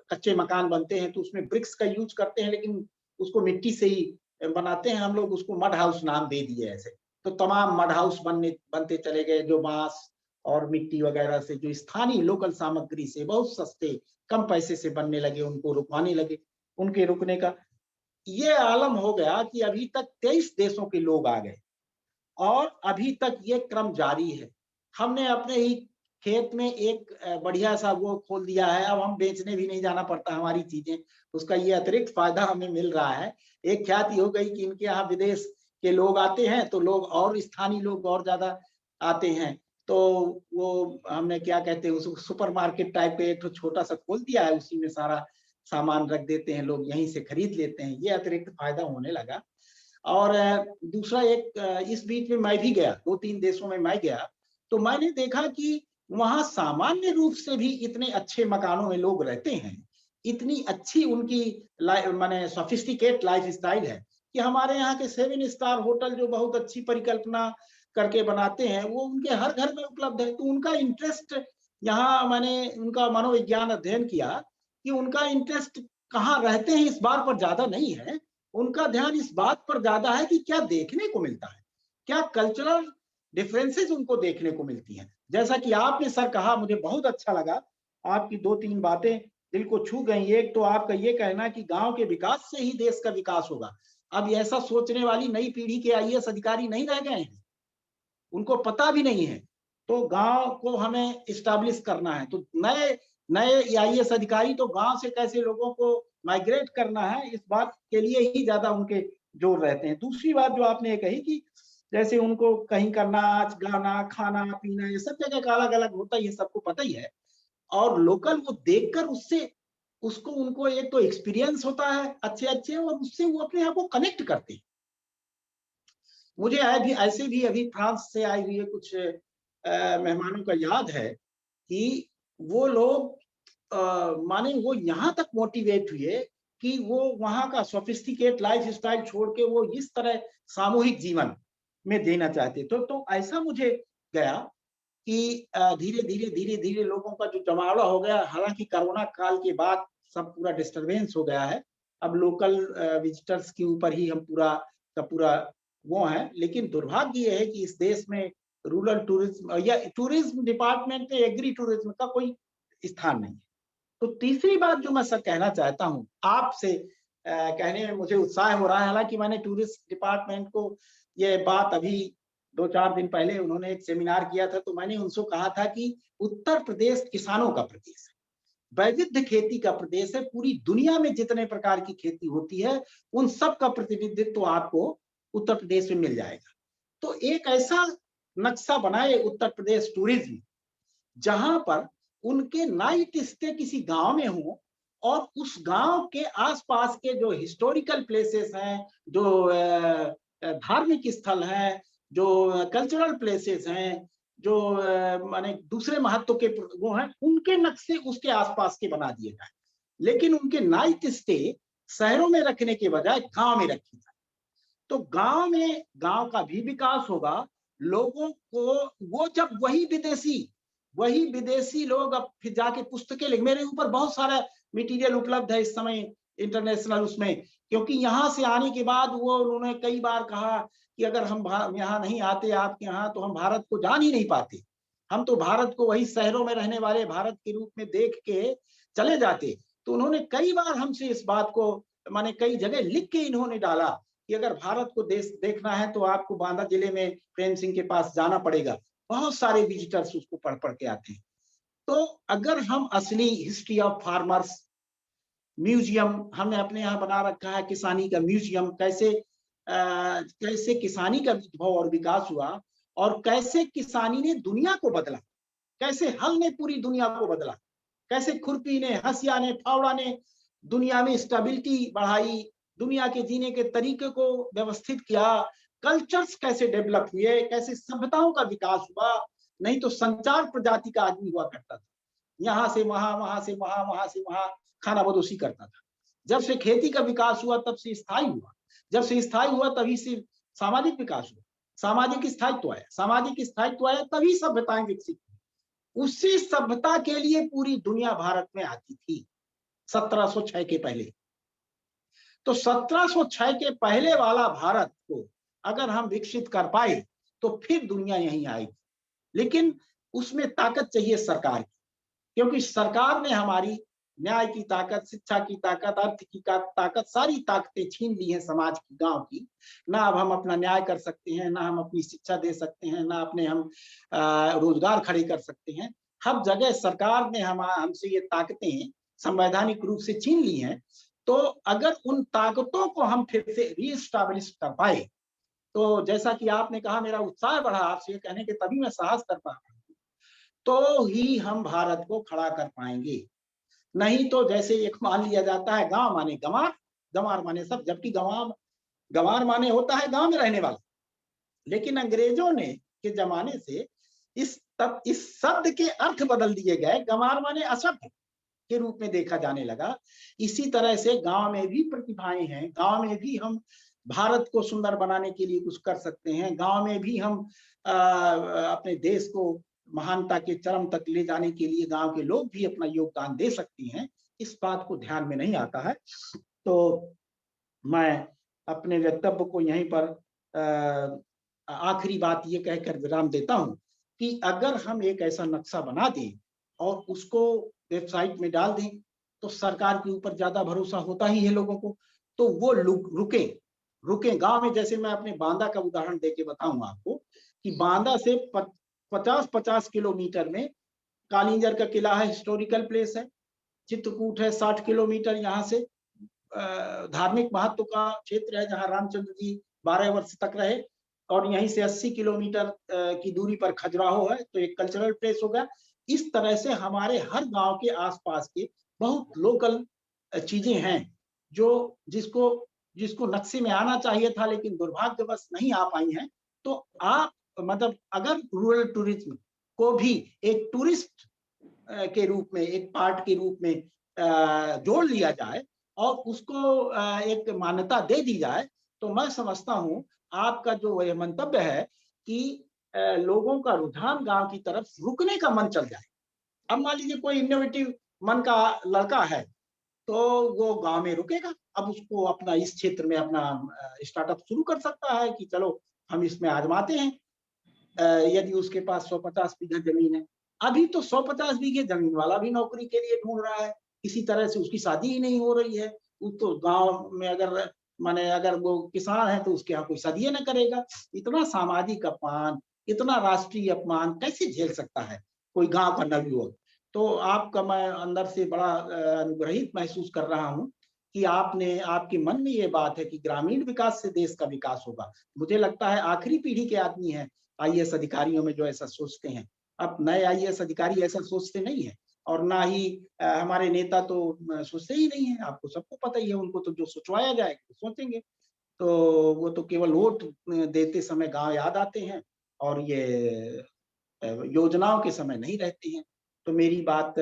Speaker 4: कच्चे मकान बनते हैं, तो उसमें ब्रिक्स का यूज करते हैं, लेकिन उसको मिट्टी से ही बनाते हैं हम लोग, उसको मड हाउस नाम दे दिए ऐसे। तो तमाम मड हाउस बनते चले गए, जो बांस और मिट्टी वगैरह से, जो स्थानीय लोकल सामग्री से बहुत सस्ते कम पैसे से बनने लगे, उनको रुकवाने लगे। उनके रुकने का ये आलम हो गया कि अभी तक 23 देशों के लोग आ गए, और अभी तक ये क्रम जारी है। हमने अपने ही खेत में एक बढ़िया सा वो खोल दिया है, अब हम बेचने भी नहीं जाना पड़ता हमारी चीजें, उसका ये अतिरिक्त फायदा हमें मिल रहा है। एक ख्याति हो गई कि इनके यहाँ विदेश के लोग आते हैं तो लोग और स्थानीय लोग और ज्यादा आते हैं, तो वो हमने क्या कहते हैं उसको सुपरमार्केट टाइप का एक छोटा सा खोल दिया है, उसी में सारा सामान रख देते हैं, लोग यहीं से खरीद लेते हैं, ये अतिरिक्त फायदा होने लगा। और दूसरा एक, इस बीच में मैं भी गया, 2-3 देशों में मैं गया, तो मैंने देखा कि वहां सामान्य रूप से भी इतने अच्छे मकानों में लोग रहते हैं, इतनी अच्छी उनकी माने सोफिस्टिकेट लाइफ स्टाइल है कि हमारे यहाँ के 7 स्टार होटल जो बहुत अच्छी परिकल्पना करके बनाते हैं वो उनके हर घर में उपलब्ध है। तो उनका इंटरेस्ट, यहाँ मैंने उनका मनोविज्ञान अध्ययन किया कि उनका इंटरेस्ट कहाँ रहते हैं इस बात पर ज्यादा नहीं है, उनका ध्यान इस बात पर ज्यादा है कि क्या देखने को मिलता है, क्या कल्चरल डिफरेंसेस उनको देखने को मिलती हैं। जैसा कि आपने सर कहा, मुझे बहुत अच्छा लगा, आपकी 2-3 बातें दिल को छू गई। एक तो आपका ये कहना कि गांव के विकास से ही देश का विकास होगा। अब ऐसा सोचने वाली नई पीढ़ी के आईएएस अधिकारी नहीं रह गए हैं, उनको पता भी नहीं है। तो गांव को हमें इस्टेब्लिश करना है, तो नए नए आईएएस अधिकारी तो गांव से कैसे लोगों को माइग्रेट करना है, इस बात के लिए ही ज्यादा उनके जोर रहते हैं। दूसरी बात जो आपने ये कही कि जैसे उनको कहीं का नाच गाना खाना पीना ये सब जगह का अलग अलग होता है, ये सबको पता ही है। और लोकल वो देखकर उससे उसको उनको एक तो एक्सपीरियंस होता है अच्छे अच्छे, और उससे वो अपने आप को कनेक्ट करते हैं। मुझे भी ऐसे भी अभी फ्रांस से आए हुए कुछ मेहमानों का याद है कि वो लोग माने वो यहाँ तक मोटिवेट हुए कि वो वहाँ का सोफिस्टिकेट लाइफ स्टाइल छोड़ के वो इस तरह सामूहिक जीवन में देना चाहते। तो ऐसा मुझे गया कि धीरे धीरे धीरे धीरे लोगों का जो जमावड़ा हो गया। हालांकि कोरोना काल के बाद सब पूरा डिस्टरबेंस हो गया है, अब लोकल विजिटर्स के ऊपर ही हम पूरा का पूरा वो है। लेकिन दुर्भाग्य ये है कि इस देश में रूरल टूरिज्म या टूरिज्म डिपार्टमेंट में एग्री टूरिज्म का कोई स्थान नहीं है। तो तीसरी बात जो मैं सर कहना चाहता हूँ आपसे, कहने में मुझे उत्साह हो रहा है। हालांकि मैंने टूरिस्ट डिपार्टमेंट को ये बात अभी 2-4 दिन पहले उन्होंने एक सेमिनार किया था, तो मैंने उनसे कहा था कि उत्तर प्रदेश किसानों का प्रदेश है, वैविध्य खेती का प्रदेश है। पूरी दुनिया में जितने प्रकार की खेती होती है उन सब का प्रतिनिधित्व तो आपको उत्तर प्रदेश में मिल जाएगा। तो एक ऐसा नक्शा बनाए उत्तर प्रदेश टूरिज्म, जहां पर उनके नाइट स्टे किसी गांव में हो और उस गांव के आसपास के जो हिस्टोरिकल प्लेसेस हैं, जो धार्मिक स्थल हैं, जो कल्चरल प्लेसेस हैं, जो माने दूसरे महत्व के वो हैं, उनके नक्शे उसके आसपास के बना दिए जाए। लेकिन उनके नाइट स्टे शहरों में रखने के बजाय गांव में रखी जाए। तो गांव में गांव का भी विकास होगा। लोगों को वो जब वही विदेशी लोग अब फिर जाके पुस्तकें लिख, मेरे ऊपर बहुत सारा मटेरियल उपलब्ध है इस समय इंटरनेशनल उसमें, क्योंकि यहाँ से आने के बाद वो उन्होंने कई बार कहा कि अगर हम यहाँ नहीं आते आपके यहाँ तो हम भारत को जान ही नहीं पाते। हम तो भारत को वही शहरों में रहने वाले भारत के रूप में देख के चले जाते। तो उन्होंने कई बार हमसे इस बात को माने कई जगह लिख के इन्होंने डाला कि अगर भारत को देश देखना है तो आपको बांदा जिले में प्रेम सिंह के पास जाना पड़ेगा। बहुत सारे विजिटर्स उसको पढ़ पढ़ के आते हैं। तो अगर हम असली हिस्ट्री ऑफ फार्मर्स म्यूजियम हमने अपने यहाँ बना रखा है, किसानी का म्यूजियम, कैसे किसानी का उद्भव और विकास हुआ और कैसे किसानी ने दुनिया को बदला, कैसे हल ने पूरी दुनिया को बदला, कैसे खुरपी ने, हसिया ने, फावड़ा ने दुनिया में स्टेबिलिटी बढ़ाई, दुनिया के जीने के तरीके को व्यवस्थित किया, कल्चर्स कैसे डेवलप हुए, कैसे सभ्यताओं का विकास हुआ। नहीं तो संचार प्रजाति का आदमी हुआ करता था, यहाँ से वहां, वहां से वहां, वहां से वहां खाना बदोशी करता था। जब से खेती का विकास हुआ तब से स्थायी हुआ, जब से स्थायी हुआ तभी से सामाजिक विकास हुआ, सामाजिक स्थायित्व आया तभी सभ्यताएं विकसित हुई। उसी सभ्यता के लिए पूरी दुनिया भारत में आती थी 1706 के पहले। तो 1706 के पहले वाला भारत को अगर हम विकसित कर पाए तो फिर दुनिया यहीं आएगी। लेकिन उसमें ताकत चाहिए सरकार की, क्योंकि सरकार ने हमारी न्याय की ताकत, शिक्षा की ताकत, अर्थ की ताकत, सारी ताकतें छीन ली हैं समाज की, गांव की। ना अब हम अपना न्याय कर सकते हैं, ना हम अपनी शिक्षा दे सकते हैं, ना अपने हम रोजगार खड़े कर सकते हैं। हर जगह सरकार ने हमसे ये ताकतें संवैधानिक रूप से छीन ली हैं। तो अगर उन ताकतों को हम फिर से रीएस्टैब्लिश कर पाए, तो जैसा कि आपने कहा, मेरा उत्साह बढ़ा आपसे ये कहने के, तभी मैं साहस कर पा रहा हूँ, तो ही हम भारत को खड़ा कर पाएंगे। नहीं तो जैसे एक मान लिया जाता है गांव माने गंवार, गंवार माने सब, जबकि गंवार माने होता है गांव में रहने वाला। लेकिन अंग्रेजों ने के जमाने से इस शब्द के अर्थ बदल दिए गए, गंवार माने असभ्य के रूप में देखा जाने लगा। इसी तरह से गांव में भी प्रतिभाएं हैं, गांव में भी हम भारत को सुंदर बनाने के लिए कुछ कर सकते हैं, गांव में भी हम अपने देश को महानता के चरम तक ले जाने के लिए गांव के लोग भी अपना योगदान दे सकते हैं। इस बात को ध्यान में नहीं आता है। तो मैं अपने वक्तव्य को यहीं पर आखिरी बात ये कहकर विराम देता हूं कि अगर हम एक ऐसा नक्शा बना दें और उसको वेबसाइट में डाल दें तो सरकार के ऊपर ज्यादा भरोसा होता ही है लोगों को, तो वो रुके गांव में। जैसे मैं अपने बांदा का उदाहरण देके बताऊंगा आपको कि बांदा से 50 किलोमीटर में कालिंजर का किला है, हिस्टोरिकल प्लेस है। चित्रकूट है 60 किलोमीटर यहाँ से, धार्मिक महत्व का क्षेत्र है, जहाँ रामचंद्र जी 12 वर्ष तक रहे, और यहीं से 80 किलोमीटर की दूरी पर खजुराहो है, तो एक कल्चरल प्लेस हो गया। इस तरह से हमारे हर गांव के आसपास के बहुत लोकल चीजें हैं जो जिसको नक्शे में आना चाहिए था, लेकिन दुर्भाग्यवश नहीं आ पाई हैं। तो आप मतलब अगर रूरल टूरिज्म को भी एक टूरिस्ट के रूप में, एक पार्ट के रूप में जोड़ लिया जाए और उसको एक मान्यता दे दी जाए, तो मैं समझता हूं आपका जो यह मंतव्य है कि लोगों का रुझान गांव की तरफ रुकने का मन चल जाए। अब मान लीजिए कोई इनोवेटिव मन का लड़का है, तो वो गांव में रुकेगा, अब उसको अपना इस क्षेत्र में अपना स्टार्टअप शुरू कर सकता है कि चलो हम इसमें आजमाते हैं। यदि उसके पास 150 बीघा जमीन है, अभी तो 150 बीघे जमीन वाला भी नौकरी के लिए ढूंढ रहा है, किसी तरह से उसकी शादी ही नहीं हो रही है। वो तो गांव में अगर माने अगर वो किसान है तो उसके यहाँ कोई शादी न करेगा। इतना सामाजिक अपमान, इतना राष्ट्रीय अपमान कैसे झेल सकता है कोई गांव का नवयुवक। तो आपका मैं अंदर से बड़ा अनुग्रहित महसूस कर रहा हूँ कि आपके मन में ये बात है कि ग्रामीण विकास से देश का विकास होगा। मुझे लगता है आखिरी पीढ़ी के आदमी हैं आईएएस अधिकारियों में जो ऐसा सोचते हैं। अब नए आईएएस अधिकारी ऐसा सोचते नहीं है, और ना ही हमारे नेता तो सोचते ही नहीं है। आपको सबको पता ही है, उनको तो जो सोचवाया जाए सोचेंगे। तो वो तो केवल वोट देते समय गांव याद आते हैं, और ये योजनाओं के समय नहीं रहते हैं। तो मेरी बात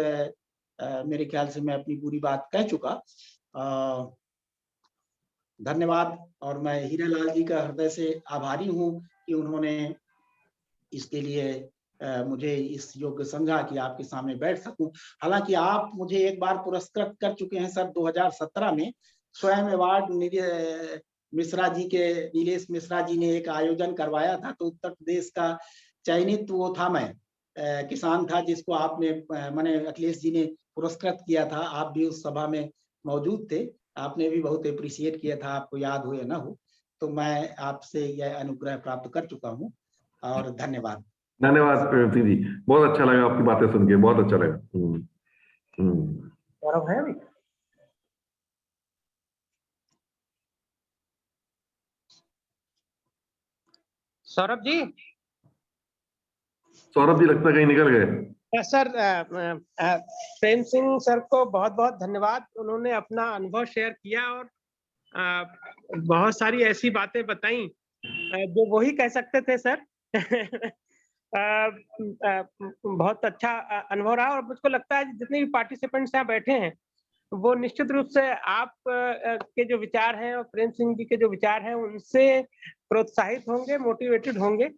Speaker 4: मेरे ख्याल से मैं अपनी पूरी बात कह चुका। धन्यवाद। और मैं हीरालाल जी का हृदय से आभारी हूँ कि उन्होंने इसके लिए मुझे इस योग्य समझा कि आपके सामने बैठ सकूं। हालांकि आप मुझे एक बार पुरस्कृत कर चुके हैं सर, 2017 में स्वयं अवार्ड मिश्रा जी के, नीलेश मिश्रा जी ने एक आयोजन करवाया था, तो उत्तर प्रदेश का चयनित वो था, मैं किसान था जिसको आपने माने अखिलेश जी ने पुरस्कृत किया था। आप भी उस सभा में मौजूद थे, आपने भी बहुत अप्रिशिएट किया था, आपको याद हो या ना हो। तो मैं आपसे यह अनुग्रह प्राप्त कर चुका हूँ, और धन्यवाद।
Speaker 2: धन्यवाद प्रेम सिंह जी, बहुत अच्छा लगा आपकी बातें सुन के, बहुत अच्छा लगा।
Speaker 3: गौरव है अभी? सौरभ जी?
Speaker 2: सौरभ जी लगता है कहीं निकल गए।
Speaker 3: सर, प्रेम सिंह सर को बहुत बहुत धन्यवाद। उन्होंने अपना अनुभव शेयर किया और बहुत सारी ऐसी बातें बताई जो वही कह सकते थे सर। बहुत अच्छा अनुभव रहा, और मुझको लगता है जितने भी पार्टिसिपेंट्स यहाँ बैठे हैं वो निश्चित रूप से आप के जो विचार हैं और प्रेम सिंह जी के जो विचार हैं उनसे प्रोत्साहित होंगे, मोटिवेटेड होंगे,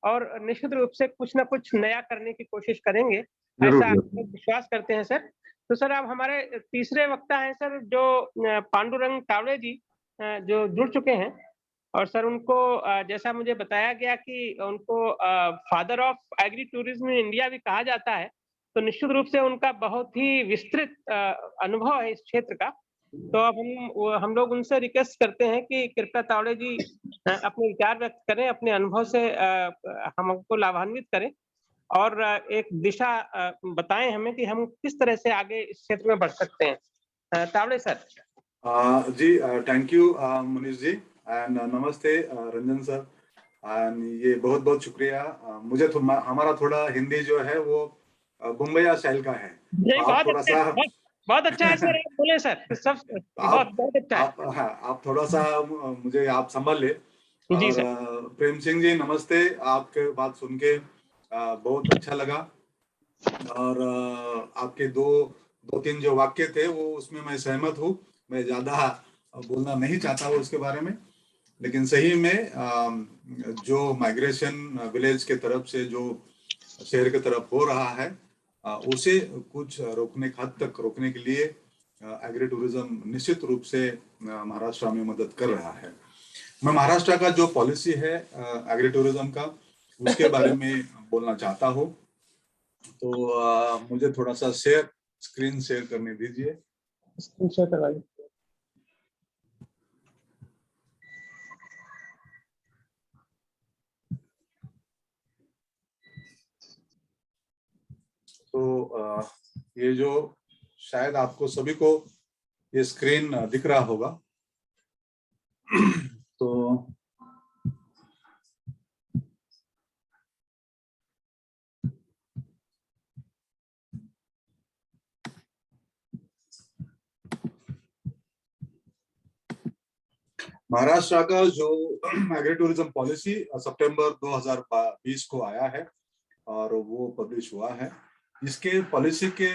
Speaker 3: और निश्चित रूप से कुछ ना कुछ नया करने की कोशिश करेंगे, ऐसा विश्वास करते हैं सर। तो सर अब हमारे तीसरे वक्ता हैं सर, जो पांडुरंग तावड़े जी, जो जुड़ चुके हैं। और सर उनको जैसा मुझे बताया गया कि उनको father of agri tourism in India भी कहा जाता है, तो निश्चित रूप से उनका बहुत ही विस्तृत अनुभव है इस क्षेत्र का। तो अब हम लोग उनसे रिक्वेस्ट करते हैं कि कृपया तावड़े जी अपने विचार व्यक्त करें, अपने अनुभव से हमको लाभान्वित करें, और एक दिशा बताएं हमें कि हम किस तरह से आगे इस क्षेत्र में बढ़ सकते हैं। तावड़े सर।
Speaker 5: जी, thank you Munish ji, and नमस्ते रंजन सर, एंड ये बहुत बहुत शुक्रिया। मुझे तो हमारा थोड़ा हिंदी जो है वो बुम्बैया स्टाइल का है, तो आप थोड़ा सा
Speaker 3: बहुत अच्छा है सर, आप बोले सर, सब बहुत अच्छा है।
Speaker 5: आप थोड़ा सा मुझे आप संभाल ले।
Speaker 3: जी
Speaker 5: और
Speaker 3: सर।
Speaker 5: प्रेम सिंह जी नमस्ते, आपके बात सुन के बहुत अच्छा लगा। और आपके दो तीन जो वाक्य थे वो उसमें मैं सहमत हूँ। मैं ज्यादा बोलना नहीं चाहता हूँ उसके बारे में, लेकिन सही में जो माइग्रेशन विलेज के तरफ से जो शहर की तरफ हो रहा है, उसे कुछ रोकने हद तक रोकने के लिए एग्री टूरिज्म निश्चित रूप से महाराष्ट्र में मदद कर रहा है। मैं महाराष्ट्र का जो पॉलिसी है एग्री टूरिज्म का, उसके बारे में बोलना चाहता हूँ। तो मुझे थोड़ा सा स्क्रीन शेयर करने दीजिए।
Speaker 3: स्क्रीन शेयर करवाइए।
Speaker 5: तो ये जो शायद आपको सभी को ये स्क्रीन दिख रहा होगा। तो महाराष्ट्र का जो एग्री टूरिज्म पॉलिसी सितंबर 2020 को आया है और वो पब्लिश हुआ है। इसके पॉलिसी के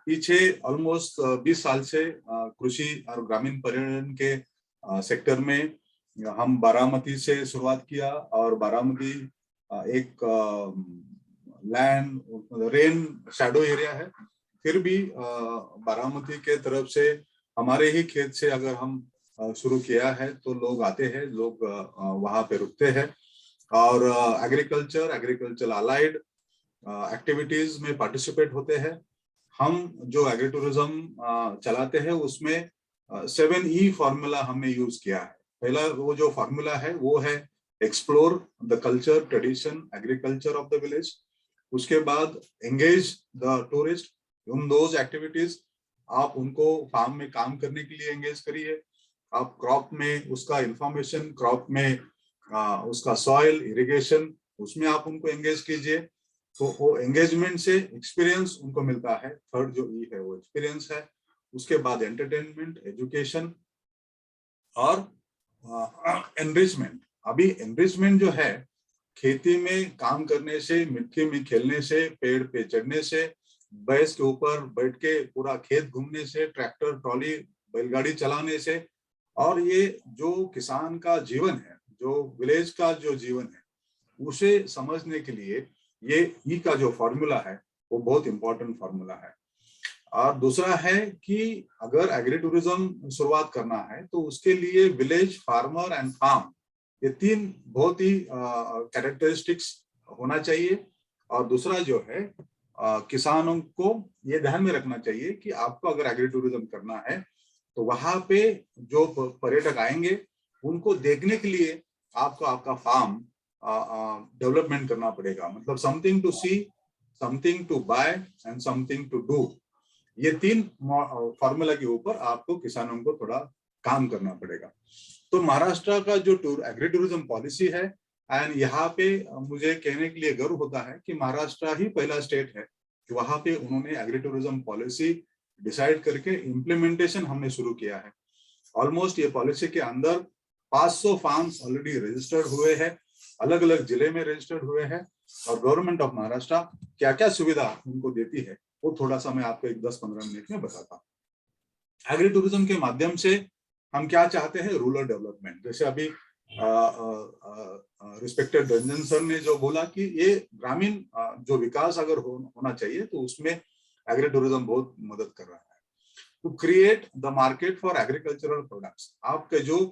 Speaker 5: पीछे ऑलमोस्ट 20 साल से कृषि और ग्रामीण पर्यटन के सेक्टर में हम बारामती से शुरुआत किया और बारामती एक लैंड रेन शैडो एरिया है। फिर भी बारामती के तरफ से हमारे ही खेत से अगर हम शुरू किया है तो लोग आते हैं, लोग वहां पे रुकते हैं और एग्रीकल्चर अलाइड एक्टिविटीज में पार्टिसिपेट होते हैं। हम जो एग्री टूरिज्म चलाते हैं उसमें 7E फॉर्मूला हमने यूज किया है। पहला वो जो फॉर्मूला है वो है explore the culture, tradition, agriculture of the village. उसके बाद engage the tourist in those activities. आप उनको फार्म में काम करने के लिए एंगेज करिए। आप क्रॉप में उसका इंफॉर्मेशन, क्रॉप में उसका सॉइल, इरिगेशन, उसमें आप उनको एंगेज कीजिए। तो वो एंगेजमेंट से एक्सपीरियंस उनको मिलता है। थर्ड जो ई है वो एक्सपीरियंस है। उसके बाद एंटरटेनमेंट, एजुकेशन और एनरिचमेंट। अभी एनरिचमेंट जो है खेती में काम करने से, मिट्टी में खेलने से, पेड़ पे चढ़ने से, भैंस के ऊपर बैठ के पूरा खेत घूमने से, ट्रैक्टर, ट्रॉली, बैलगाड़ी चलाने से, और ये जो किसान का जीवन है, जो विलेज का जो जीवन है, उसे समझने के लिए ये ई का जो फॉर्मूला है वो बहुत इंपॉर्टेंट फॉर्मूला है। और दूसरा है कि अगर एग्री टूरिज्म शुरुआत करना है तो उसके लिए विलेज, फार्मर एंड फार्म, ये तीन बहुत ही कैरेक्टरिस्टिक्स होना चाहिए। और दूसरा जो है किसानों को ये ध्यान में रखना चाहिए कि आपको अगर एग्री टूरिज्म करना है तो वहां पे जो पर्यटक आएंगे उनको देखने के लिए आपको आपका फार्म डेवलपमेंट करना पड़ेगा। मतलब something to see, something to buy and something to do. ये तीन फॉर्मूला के ऊपर आपको किसानों को थोड़ा काम करना पड़ेगा। तो महाराष्ट्र का जो एग्री टूरिज्म पॉलिसी है, एंड यहाँ पे मुझे कहने के लिए गर्व होता है कि महाराष्ट्र ही पहला स्टेट है कि वहां पे उन्होंने एग्री टूरिज्म पॉलिसी डिसाइड करके इम्प्लीमेंटेशन हमने शुरू किया है। ऑलमोस्ट ये पॉलिसी के अंदर 500 फार्म्स ऑलरेडी रजिस्टर्ड हुए हैं, अलग अलग जिले में रजिस्टर्ड हुए हैं। और गवर्नमेंट ऑफ महाराष्ट्र क्या क्या सुविधा उनको देती है वो थोड़ा सा मैं आपको एक 10-15 मिनट में बताता हूँ। एग्री टूरिज्म के माध्यम से हम क्या चाहते हैं, रूरल डेवलपमेंट। जैसे अभी रिस्पेक्टेड रंजन सर ने जो बोला कि ये ग्रामीण जो विकास अगर होना चाहिए तो उसमें एग्री टूरिज्म बहुत मदद कर रहा है। To create the market for agricultural products, आपके जो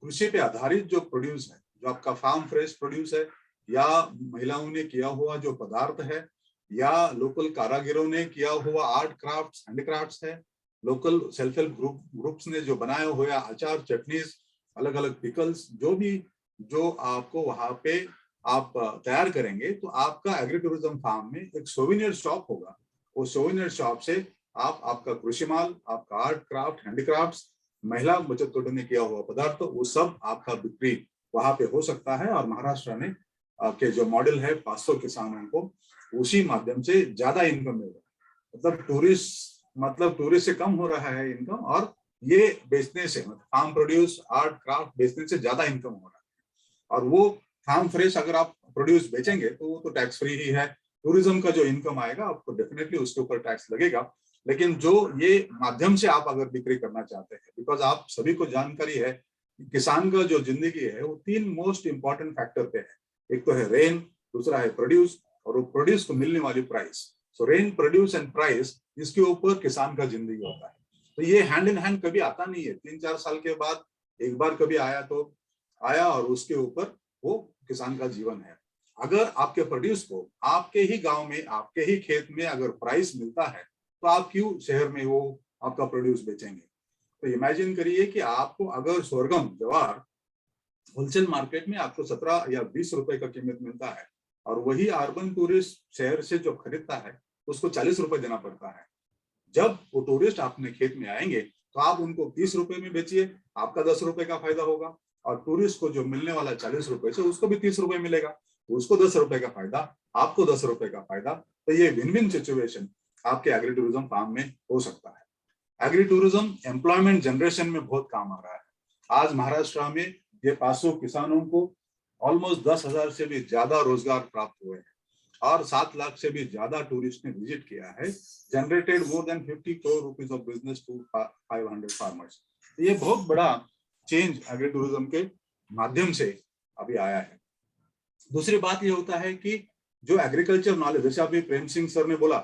Speaker 5: कृषि पे आधारित जो प्रोड्यूस है, जो आपका फार्म फ्रेश प्रोड्यूस है, या महिलाओं ने किया हुआ जो पदार्थ है, या लोकल कारागिरों ने किया हुआ आर्ट क्राफ्ट्स, हैंडीक्राफ्ट्स है, लोकल सेल्फ हेल्प ग्रुप्स ने जो बनाए हुए अचार, चटनीज, अलग अलग पिकल्स, जो आपको वहां पे आप तैयार करेंगे तो आपका एग्री टूरिज्म फार्म में एक सोविनियर शॉप होगा। वो सोविनियर शॉप से आप आपका कृषि माल, आपका आर्ट क्राफ्ट, हैंडीक्राफ्ट्स, महिला बचत गठों ने किया हुआ पदार्थ, वो सब आपका बिक्री वहां पे हो सकता है। और महाराष्ट्र ने के जो मॉडल है 500 किसानों को उसी माध्यम से ज्यादा इनकम मिल रहा है। मतलब टूरिस्ट से कम हो रहा है इनकम, और ये बेचने से, मतलब फार्म प्रोड्यूस, आर्ट क्राफ्ट बेचने से ज्यादा इनकम हो रहा है। और वो फार्म फ्रेश अगर आप प्रोड्यूस बेचेंगे तो वो तो टैक्स फ्री ही है। टूरिज्म का जो इनकम आएगा आपको डेफिनेटली उसके ऊपर टैक्स लगेगा, लेकिन जो ये माध्यम से आप अगर बिक्री करना चाहते हैं, बिकॉज आप सभी को जानकारी है किसान का जो जिंदगी है वो 3 मोस्ट इंपॉर्टेंट फैक्टर पे है। एक तो है रेन, दूसरा है प्रोड्यूस, और वो प्रोड्यूस को मिलने वाली price. So rain, produce and price, इसके ऊपर किसान का जिंदगी होता है। तो ये हैंड इन हैंड कभी आता नहीं है। 3-4 साल के बाद एक बार कभी आया तो आया, और उसके ऊपर वो किसान का जीवन है। अगर आपके प्रोड्यूस को आपके ही गांव में, आपके ही खेत में अगर प्राइस मिलता है तो आप क्यों शहर में वो आपका प्रोड्यूस बेचेंगे। तो इमेजिन करिए कि आपको अगर सोरगम, ज्वार होलसेल मार्केट में आपको 17 या 20 रुपए का कीमत मिलता है, और वही अर्बन टूरिस्ट शहर से जो खरीदता है उसको 40 रुपए देना पड़ता है। जब वो टूरिस्ट अपने खेत में आएंगे तो तो आप उनको 30 रुपए में बेचिए, आपका 10 रुपए का फायदा होगा, और टूरिस्ट को जो मिलने वाला 40 रुपए से उसको भी 30 रुपए मिलेगा, तो उसको 10 रुपए का फायदा, आपको 10 रुपए का फायदा। तो ये विन विन सिचुएशन आपके एग्री टूरिज्म फार्म में हो सकता है। एग्री टूरिज्म एम्प्लॉयमेंट जनरेशन में बहुत काम आ रहा है। आज महाराष्ट्र में ये 500 किसानों को ऑलमोस्ट 10,000 से भी ज्यादा रोजगार प्राप्त हुए हैं, और 7 लाख से भी ज्यादा टूरिस्ट ने विजिट किया है, generated more than 50 crore rupees of business to 500 farmers. ये बहुत बड़ा चेंज एग्री टूरिज्म के माध्यम से अभी आया है। दूसरी बात ये होता है कि जो एग्रीकल्चर नॉलेज, जैसे अभी प्रेम सिंह सर ने बोला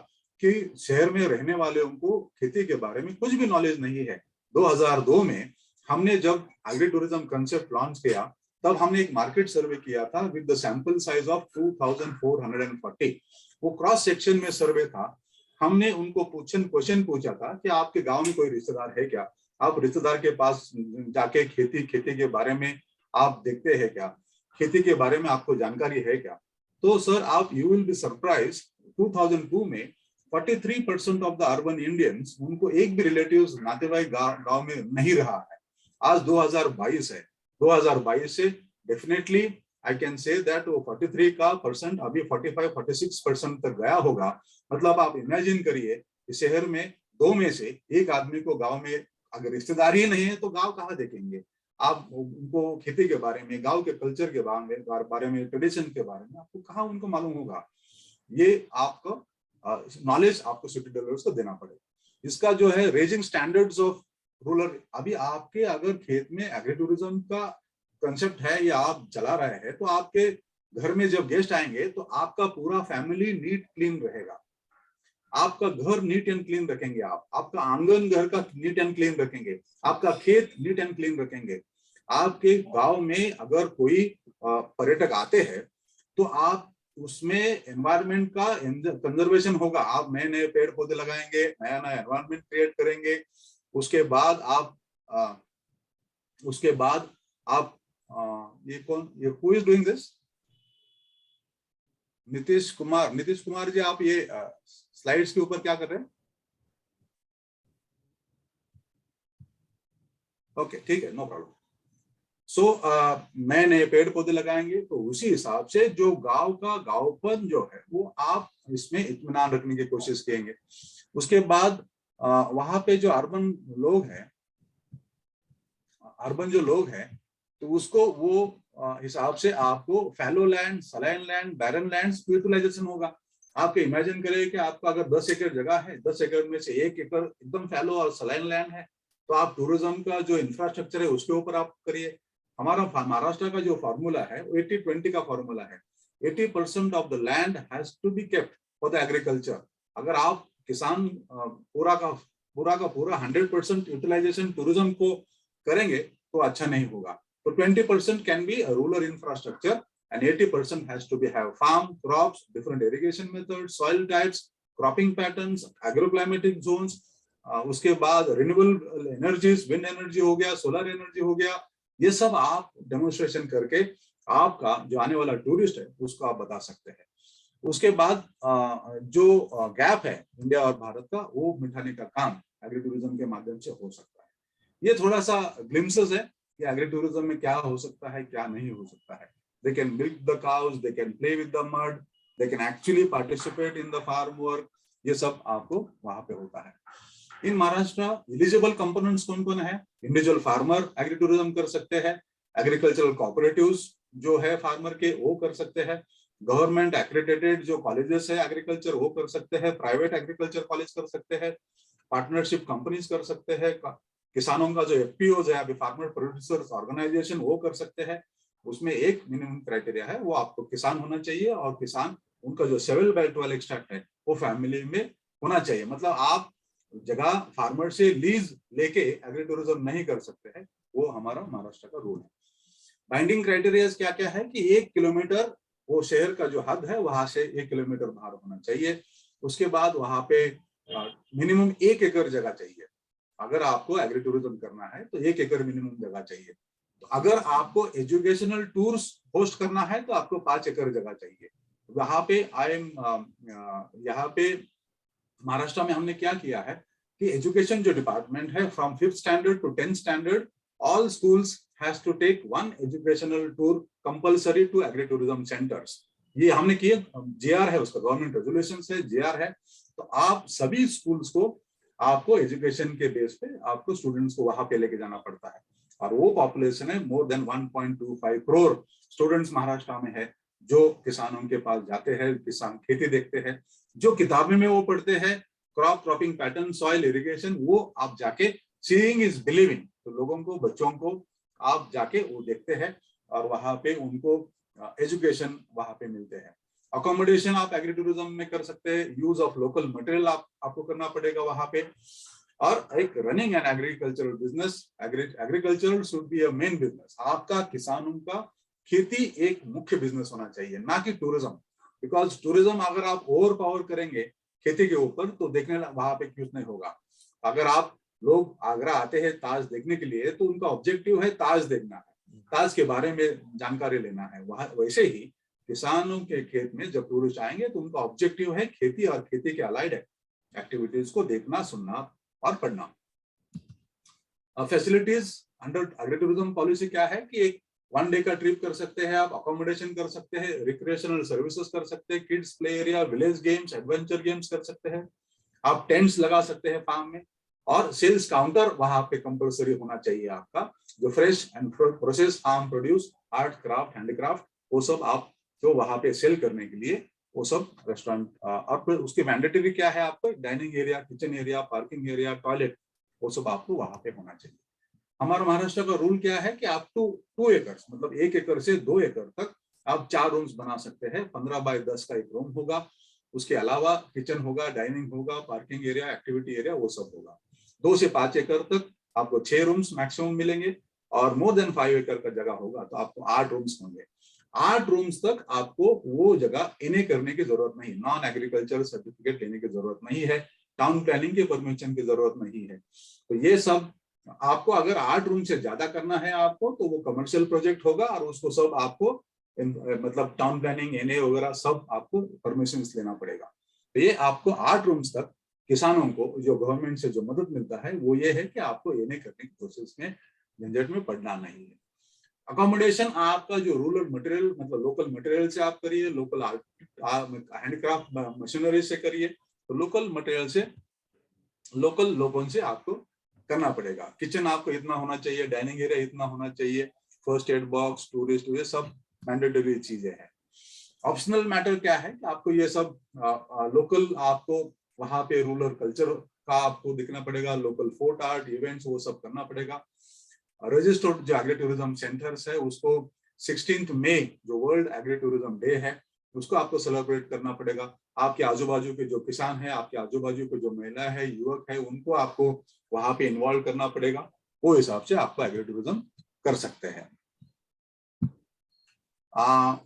Speaker 5: कि शहर में रहने वाले को खेती के बारे में कुछ भी नॉलेज नहीं है। 2002 में हमने जब एग्री टूरिज्म कंसेप्ट लॉन्च किया, तब हमने एक मार्केट सर्वे किया था with the sample size of 2440। वो क्रॉस सेक्शन में सर्वे था। हमने उनको क्वेश्चन पूछा था कि आपके गांव में कोई रिश्तेदार है क्या, आप रिश्तेदार के पास जाके खेती के बारे में आप देखते हैं क्या, खेती के बारे में आपको जानकारी है क्या। तो सर आप यू विल बी सरप्राइज, 2002 में 43% ऑफ द अर्बन इंडियंस, उनको एक भी रिलेटिव्स नातेवाईक गांव में नहीं रहा है। आज 2022 है, 2022 से definitely I can say that वो 43 का परसेंट अभी 45-46% तक गया होगा। मतलब आप इमेजिन करिए कि शहर में 2 में से 1 आदमी को गांव में अगर रिश्तेदार ही नहीं है तो गांव कहाँ देखेंगे आप उनको, खेती के बारे में, गांव के कल्चर के बारे में, ट्रेडिशन के बारे में आपको कहाँ उनको मालूम होगा। ये आपका नॉलेज आपको सिटी डेवलपर्स को देना पड़ेगा। इसका जो है रेजिंग स्टैंडर्ड्स ऑफ रूरल, अभी आपके अगर खेत में एग्री टूरिज्म का कंसेप्ट है या आप चला रहे हैं, तो आपके घर में जब गेस्ट आएंगे तो आपका पूरा फैमिली नीट क्लीन रहेगा, आपका घर नीट एंड क्लीन रखेंगे, आपका आंगन घर का नीट एंड क्लीन रखेंगे, आपका खेत नीट एंड क्लीन रखेंगे। आपके गांव में अगर कोई पर्यटक आते हैं तो आप उसमें एनवायरनमेंट का कंजर्वेशन होगा, आप नए नए पेड़ पौधे लगाएंगे, नया नया एनवायरनमेंट क्रिएट करेंगे। उसके बाद आप ये कौन, ये who is doing this? Nitish Kumar ji, आप ये स्लाइड्स के ऊपर क्या कर रहे हैं? ओके ठीक है, नो प्रॉब्लम। सो नए नए पेड़ पौधे लगाएंगे तो उसी हिसाब से जो गांव का गांवपन जो है वो आप इसमें इत्मीनान रखने की कोशिश करेंगे। उसके बाद वहां पे जो अर्बन जो लोग हैं तो उसको वो हिसाब से आपको fallow land, saline land, barren land utilization होगा। आपके इमेजिन करें कि आपका अगर 10 एकड़ जगह है, 10 एकड़ में से 1 एकड़ एकदम फैलो और सलाइन लैंड है, तो आप टूरिज्म का जो इंफ्रास्ट्रक्चर है उसके ऊपर आप करिए। हमारा महाराष्ट्र का जो फॉर्मूला है 80-20 का फॉर्मूला है। 80% of the land has to be kept for the agriculture. अगर आप किसान पूरा का पूरा 100% यूटिलाइजेशन टूरिज्म को करेंगे तो अच्छा नहीं होगा। तो 20% can be rural infrastructure and 80% has to be have farm, crops, different irrigation methods, soil types, cropping patterns, agroclimatic zones, उसके बाद रिन्यूएबल एनर्जीज, विंड एनर्जी हो गया, सोलर एनर्जी हो गया। ये सब आप डेमोन्स्ट्रेशन करके आपका जो आने वाला टूरिस्ट है उसको आप बता सकते हैं। उसके बाद जो गैप है इंडिया और भारत का, वो मिटाने का काम एग्री टूरिज्म के माध्यम से हो सकता है। ये थोड़ा सा ग्लिम्सेस है कि एग्री टूरिज्म में क्या हो सकता है, क्या नहीं हो सकता है। They can milk the cows, they can play with the mud, they can actually participate in the farm work. ये सब आपको वहां पे होता है। इन महाराष्ट्र एलिजिबल कंपोनेंट्स कौन कौन है? इंडिविजुअल फार्मर एग्री टूरिज्म कर सकते हैं, एग्रीकल्चरल कोऑपरेटिव्स जो है फार्मर के वो कर सकते हैं, गवर्नमेंट एक्रेडिटेड जो कॉलेजेस है एग्रीकल्चर वो कर सकते हैं, प्राइवेट एग्रीकल्चर कॉलेज कर सकते हैं, पार्टनरशिप कंपनीज कर सकते हैं, किसानों का जो एफपीओ है अभी फार्मर प्रोड्यूसर्स ऑर्गेनाइजेशन वो कर सकते हैं। उसमें एक मिनिमम क्राइटेरिया है, वो आपको किसान होना चाहिए और किसान उनका जो सिविल बेल्ट वाला एक्सट्रैक्ट है वो फैमिली में होना चाहिए। मतलब आप जगह फार्मर से लीज लेके एग्री टूरिज्म नहीं कर सकते हैं, वो हमारा महाराष्ट्र का रूल है। बाइंडिंग क्राइटेरिया क्या क्या है कि 1 किलोमीटर वो शहर का जो हद है वहां से 1 किलोमीटर बाहर होना चाहिए। उसके बाद वहां पे मिनिमम 1 एकड़ जगह चाहिए। अगर आपको एग्री टूरिज्म करना है तो 1 एकड़ मिनिमम जगह चाहिए। अगर आपको एजुकेशनल टूर्स होस्ट करना है तो आपको 5 एकड़ जगह चाहिए। यहाँ पे यहाँ पे महाराष्ट्र में हमने क्या किया है, कि एजुकेशन जो डिपार्टमेंट है from 5th standard to 10th standard all schools has to take 1 educational tour compulsory to agri tourism centres. ये हमने किए, जेआर है उसका, गवर्नमेंट रेजोल्यूशन से जेआर है। तो आप सभी स्कूल्स को आपको एजुकेशन के बेस पे आपको स्टूडेंट्स को वहां पे लेके जाना पड़ता है, और वो पॉपुलेशन है more than 1.25 crore students Maharashtra में है जो किसानों के पास जाते हैं, किसान खेती देखते हैं, जो किताबें में वो पढ़ते हैं crop cropping pattern, soil irrigation, वो आप जाके सीइंग इज बिलीविंग, तो लोगों को, बच्चों को आप जाके वो देखते हैं और वहां पे उनको एजुकेशन वहां पे मिलते हैं। अकोमोडेशन आप एग्री टूरिज्म में कर सकते हैं, यूज ऑफ लोकल मटेरियल आपको करना पड़ेगा वहां पे, और एक running an agricultural business, agricultural should be a main business. आपका किसानों का खेती एक मुख्य बिजनेस होना चाहिए, ना कि टूरिज्म, बिकॉज टूरिज्म अगर आप ओवर पावर करेंगे खेती के ऊपर तो देखने वहां पे कुछ नहीं होगा। अगर आप लोग आगरा आते हैं ताज देखने के लिए तो उनका ऑब्जेक्टिव है ताज देखना है, ताज के बारे में जानकारी लेना है। वहां वैसे ही किसानों के खेत में जब टूरिस्ट आएंगे तो उनका ऑब्जेक्टिव है खेती और खेती के अलाइड एक्टिविटीज को देखना, सुनना और पढ़ना। Facilities under agri tourism policy क्या है कि एक 1 डे का ट्रिप कर सकते हैं आप, अकोमोडेशन कर सकते हैं, रिक्रिएशनल सर्विसेज कर सकते हैं, kids play area, village games, adventure games कर सकते हैं, आप टेंट्स लगा सकते हैं फार्म में, और सेल्स काउंटर वहां पे कंपलसरी होना चाहिए आपका, जो fresh and process farm produce, art craft, handicraft, वो सब आप जो वहां पे सेल करने के लिए वो सब रेस्टोरेंट, और फिर उसके मैंडेटरी क्या है आपको, dining area, kitchen area, parking area, toilet, वो सब आपको वहां पे होना चाहिए। हमारा महाराष्ट्र का रूल क्या है कि आप 2 एकड़, मतलब 1 एकड़ से 2 एकड़ तक आप 4 रूम्स बना सकते हैं। 15 बाय 10 का एक रूम होगा, उसके अलावा किचन होगा, डाइनिंग होगा, पार्किंग एरिया, एक्टिविटी एरिया, वो सब होगा। 2 से 5 एकड़ तक आपको 6 रूम्स मैक्सिमम मिलेंगे, और मोर देन 5 एकड़ का जगह होगा तो आपको 8 रूम्स होंगे। 8 रूम्स तक आपको वो जगह इन्हें करने की जरूरत नहीं, नॉन एग्रीकल्चर सर्टिफिकेट लेने की जरूरत नहीं है, टाउन प्लानिंग के परमिशन की जरूरत नहीं है। तो ये सब आपको, अगर 8 रूम से ज्यादा करना है आपको तो वो कमर्शियल प्रोजेक्ट होगा, और उसको सब आपको मतलब टाउन प्लानिंग, एनए वगैरह सब आपको परमिशन लेना पड़ेगा। तो ये आपको 8 रूम्स तक किसानों को जो गवर्नमेंट से जो मदद मिलता है वो ये है कि आपको एनए करने की प्रोसेस में झंझट में पड़ना नहीं है। अकोमोडेशन आपका जो रूरल मटेरियल, मतलब लोकल मटेरियल से आप करिए, लोकल हैंडीक्राफ्ट मशीनरी से करिए, तो लोकल मटेरियल से, लोकल लोगों से आपको करना पड़ेगा। किचन आपको इतना होना चाहिए, डाइनिंग एरिया इतना होना चाहिए, फर्स्ट एड बॉक्स, टूरिस्ट, ये सब मैंडेटरी चीजें हैं। ऑप्शनल मैटर क्या है कि आपको ये सब लोकल, आपको वहां पे रूरल कल्चर का आपको दिखना पड़ेगा, लोकल फोर्ट आर्ट इवेंट्स वो सब करना पड़ेगा। रजिस्टर्ड जो एग्री टूरिज्म सेंटर्स है उसको 16 मई जो वर्ल्ड एग्री टूरिज्म डे है उसको आपको सेलिब्रेट करना पड़ेगा। आपके आजू बाजू के जो किसान है, आपके आजू बाजू के जो महिला है, युवक है, उनको आपको वहां पे इन्वॉल्व करना पड़ेगा। वो हिसाब से आपको एग्री टूरिज्म कर सकते हैं।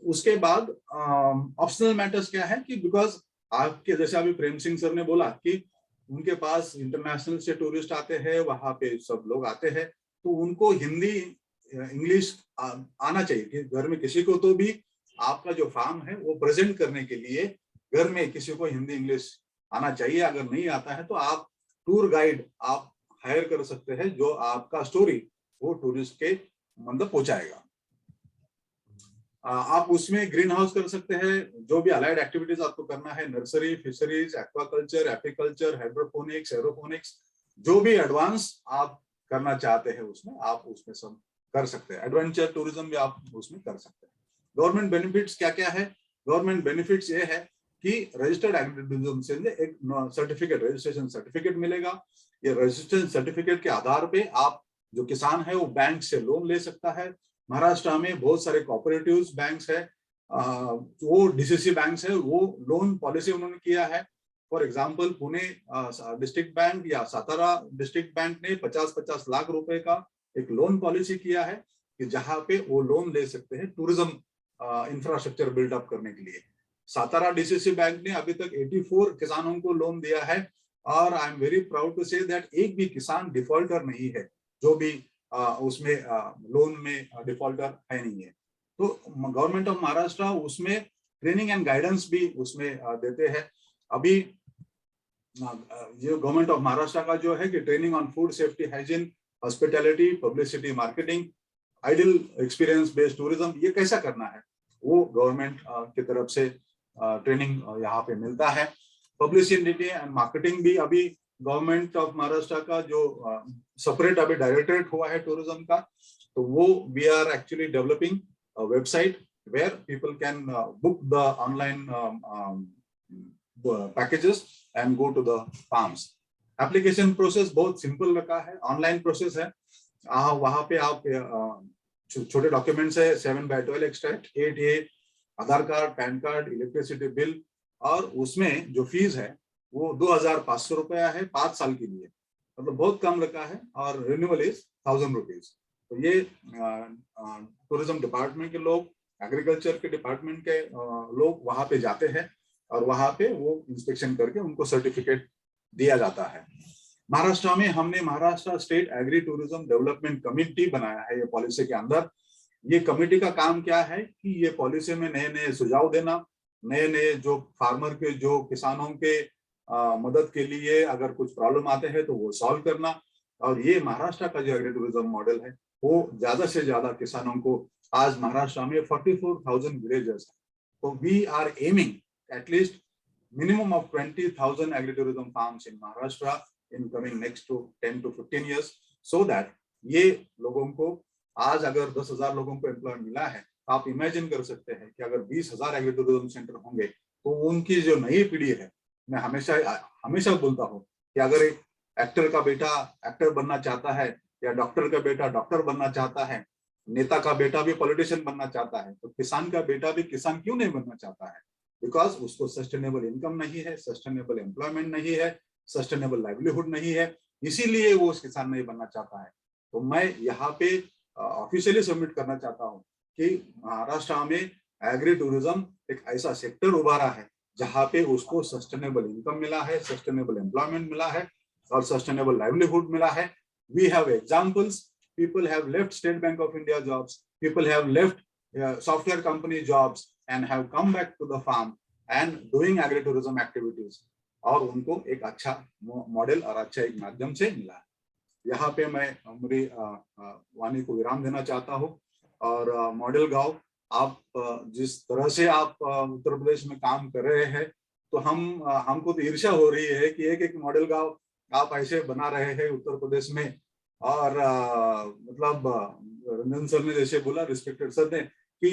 Speaker 5: उसके बाद ऑप्शनल मैटर्स क्या है कि बिकॉज आपके जैसे अभी प्रेम सिंह सर ने बोला कि उनके पास इंटरनेशनल से टूरिस्ट आते हैं, वहां पे सब लोग आते हैं, तो उनको हिंदी इंग्लिश आना चाहिए कि घर में किसी को तो भी आपका जो फार्म है वो प्रेजेंट करने के लिए घर में किसी को हिंदी इंग्लिश आना चाहिए। अगर नहीं आता है तो आप टूर गाइड आप हायर कर सकते हैं जो आपका स्टोरी वो टूरिस्ट के मतलब पहुंचाएगा। आप उसमें ग्रीन हाउस कर सकते हैं, जो भी अलाइड एक्टिविटीज आपको करना है, nursery, fisheries, aquaculture, apiculture, hydroponics, aeroponics, जो भी एडवांस आप करना चाहते हैं उसमें आप उसमें सब कर सकते हैं। एडवेंचर टूरिज्म भी आप उसमें कर सकते हैं। गवर्नमेंट बेनिफिट्स क्या क्या है? गवर्नमेंट बेनिफिट्स ये है कि रजिस्टर्ड एग्री टूरिज्म से एक सर्टिफिकेट, रजिस्ट्रेशन सर्टिफिकेट मिलेगा। ये रजिस्ट्रेशन सर्टिफिकेट के आधार पे आप जो किसान है वो बैंक से लोन ले सकता है। महाराष्ट्र में बहुत सारे कोऑपरेटिव बैंक्स है, वो डीसीसी बैंक्स है, वो लोन पॉलिसी उन्होंने किया है। For example Pune district bank या सातारा डिस्ट्रिक्ट बैंक ने 50-50 लाख रुपए का एक लोन पॉलिसी किया है कि जहां पे वो लोन ले सकते हैं टूरिज्म इंफ्रास्ट्रक्चर बिल्डअप करने के लिए। सातारा डीसीसी बैंक ने अभी तक 84 किसानों को लोन दिया है, और I am very proud to say that एक भी किसान डिफॉल्टर नहीं है, जो भी उसमें लोन में डिफॉल्टर है नहीं है। तो गवर्नमेंट ऑफ महाराष्ट्र उसमें ट्रेनिंग एंड गाइडेंस भी उसमें देते हैं। अभी ये गवर्नमेंट ऑफ महाराष्ट्र का जो है कि training on food safety, hygiene, hospitality, publicity, marketing, ideal experience based tourism, ये कैसा करना है वो गवर्नमेंट की तरफ से ट्रेनिंग यहाँ पे मिलता है। पब्लिसिटी एंड मार्केटिंग भी अभी गवर्नमेंट ऑफ महाराष्ट्र का जो सेपरेट अभी डायरेक्टरेट हुआ है टूरिज्म का, तो वो we are actually developing website where people can book the online packages and go to the farms. Application process बहुत सिंपल रखा है, ऑनलाइन प्रोसेस है। वहां पे आप छोटे डॉक्यूमेंट्स है, 7/12 extract, 8A, Aadhaar card, PAN card, electricity bill, और उसमें जो फीस है वो 2,500 रुपया है 5 साल के लिए, मतलब बहुत कम रखा है, और रिन्यूअल इज 1,000 रुपीज। तो ये टूरिज्म डिपार्टमेंट के लोग, एग्रीकल्चर के डिपार्टमेंट के लोग वहां पे जाते हैं और वहां पे वो इंस्पेक्शन करके उनको सर्टिफिकेट दिया जाता है। महाराष्ट्र में हमने Maharashtra state agri tourism development committee बनाया है ये पॉलिसी के अंदर। ये कमेटी का काम क्या है कि ये पॉलिसी में नए नए सुझाव देना, नए नए जो फार्मर के, जो किसानों के मदद के लिए अगर कुछ प्रॉब्लम आते हैं तो वो सॉल्व करना। और ये महाराष्ट्र का जो एग्री टूरिज्म मॉडल है वो ज्यादा से ज्यादा किसानों को, आज महाराष्ट्र में 44,000 विलेजेस है, तो we are aiming at least minimum of 20,000 agritourism farms in Maharashtra in coming next to 10 to 15 years, so that ये लोगों को, आज अगर 10,000 लोगों को एम्प्लॉयमेंट मिला है, तो आप इमेजिन कर सकते हैं कि अगर 20,000 एग्रीटूरिज्म सेंटर होंगे तो उनकी जो नई पीढ़ी है, मैं हमेशा बोलता हूँ कि अगर एक एक्टर का बेटा एक्टर बनना चाहता है, या डॉक्टर का बेटा डॉक्टर बनना चाहता है, नेता का बेटा भी पॉलिटिशियन बनना चाहता है, तो किसान का बेटा भी किसान क्यों नहीं बनना चाहता है? बिकॉज उसको सस्टेनेबल इनकम नहीं है, सस्टेनेबल एम्प्लॉयमेंट नहीं है, सस्टेनेबल लाइवलीहुड नहीं है, इसीलिए वो उस किसान नहीं बनना चाहता है। तो मैं यहाँ पे ऑफिशियली सबमिट करना चाहता हूँ कि महाराष्ट्र में एग्री टूरिज्म एक ऐसा सेक्टर उभारा है जहाँ पे उसको सस्टेनेबल इनकम मिला है, सस्टेनेबल एम्प्लॉयमेंट मिला है और सस्टेनेबल लाइवलीहुड मिला है। We have examples, people have left State Bank of India jobs, people have left software company jobs and have come back to the farm and doing agritourism activities, और उनको एक अच्छा model और अच्छा एक माध्यम से मिला है। यहाँ पे मैं मेरी वाणी को विराम देना चाहता हूँ। और मॉडल गांव, आप जिस तरह से आप उत्तर प्रदेश में काम कर रहे हैं, तो हमको तो ईर्ष्या हो रही है कि एक मॉडल गांव आप ऐसे बना रहे हैं उत्तर प्रदेश में। और मतलब रंजन सर ने जैसे बोला, रिस्पेक्टेड सर ने, कि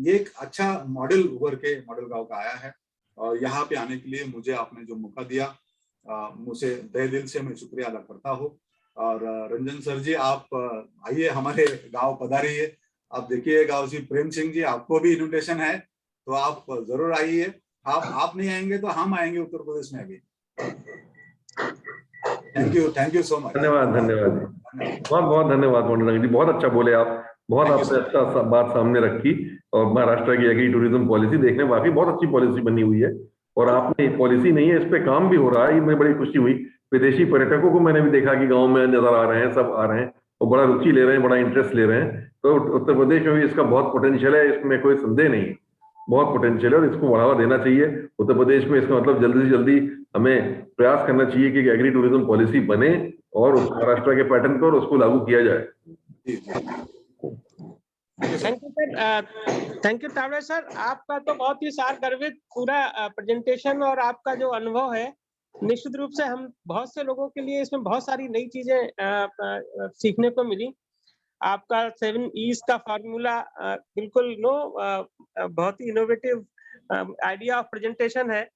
Speaker 5: ये एक अच्छा मॉडल उभर के मॉडल गांव का आया है, और यहाँ पे आने के लिए मुझे आपने जो मौका दिया, मुझे तहे दिल से मैं शुक्रिया अदा करता हूँ। और रंजन सर जी, आप आइए हमारे गांव पधारिए। आप देखिए गांव जी, प्रेम सिंह जी, आपको भी इन्विटेशन है, तो आप जरूर आइए। आप नहीं आएंगे तो हम आएंगे उत्तर प्रदेश में अभी। Thank you so much.
Speaker 2: धन्यवाद बहुत बहुत धन्यवाद मोहन जी, बहुत अच्छा बोले आप, बहुत आपने अच्छा बात सामने रखी। और महाराष्ट्र की एग्री टूरिज्म पॉलिसी देखने में वाकई बहुत अच्छी पॉलिसी बनी हुई है, और आपने पॉलिसी नहीं है, इस पे काम भी हो रहा है, ये मुझे बड़ी खुशी हुई। विदेशी पर्यटकों को मैंने भी देखा कि गांव में नजर आ रहे हैं, सब आ रहे हैं और बड़ा रुचि ले रहे हैं, बड़ा इंटरेस्ट ले रहे हैं। तो उत्तर प्रदेश में भी इसका बहुत पोटेंशियल है, इसमें कोई संदेह नहीं, बहुत पोटेंशियल है और इसको बढ़ावा देना चाहिए उत्तर प्रदेश में। इसका मतलब जल्दी से जल्दी हमें प्रयास करना चाहिए कि एग्री टूरिज्म पॉलिसी बने और महाराष्ट्र के पैटर्न पर उसको लागू किया जाए।
Speaker 3: Thank you sir, thank you Tawde sir. आपका तो बहुत ही सार गर्वित पूरा प्रेजेंटेशन और आपका जो अनुभव है, निश्चित रूप से हम बहुत से लोगों के लिए इसमें बहुत सारी नई चीजें सीखने को मिली। आपका 7 E's का फॉर्मूला बिल्कुल बहुत ही इनोवेटिव आइडिया ऑफ प्रेजेंटेशन है।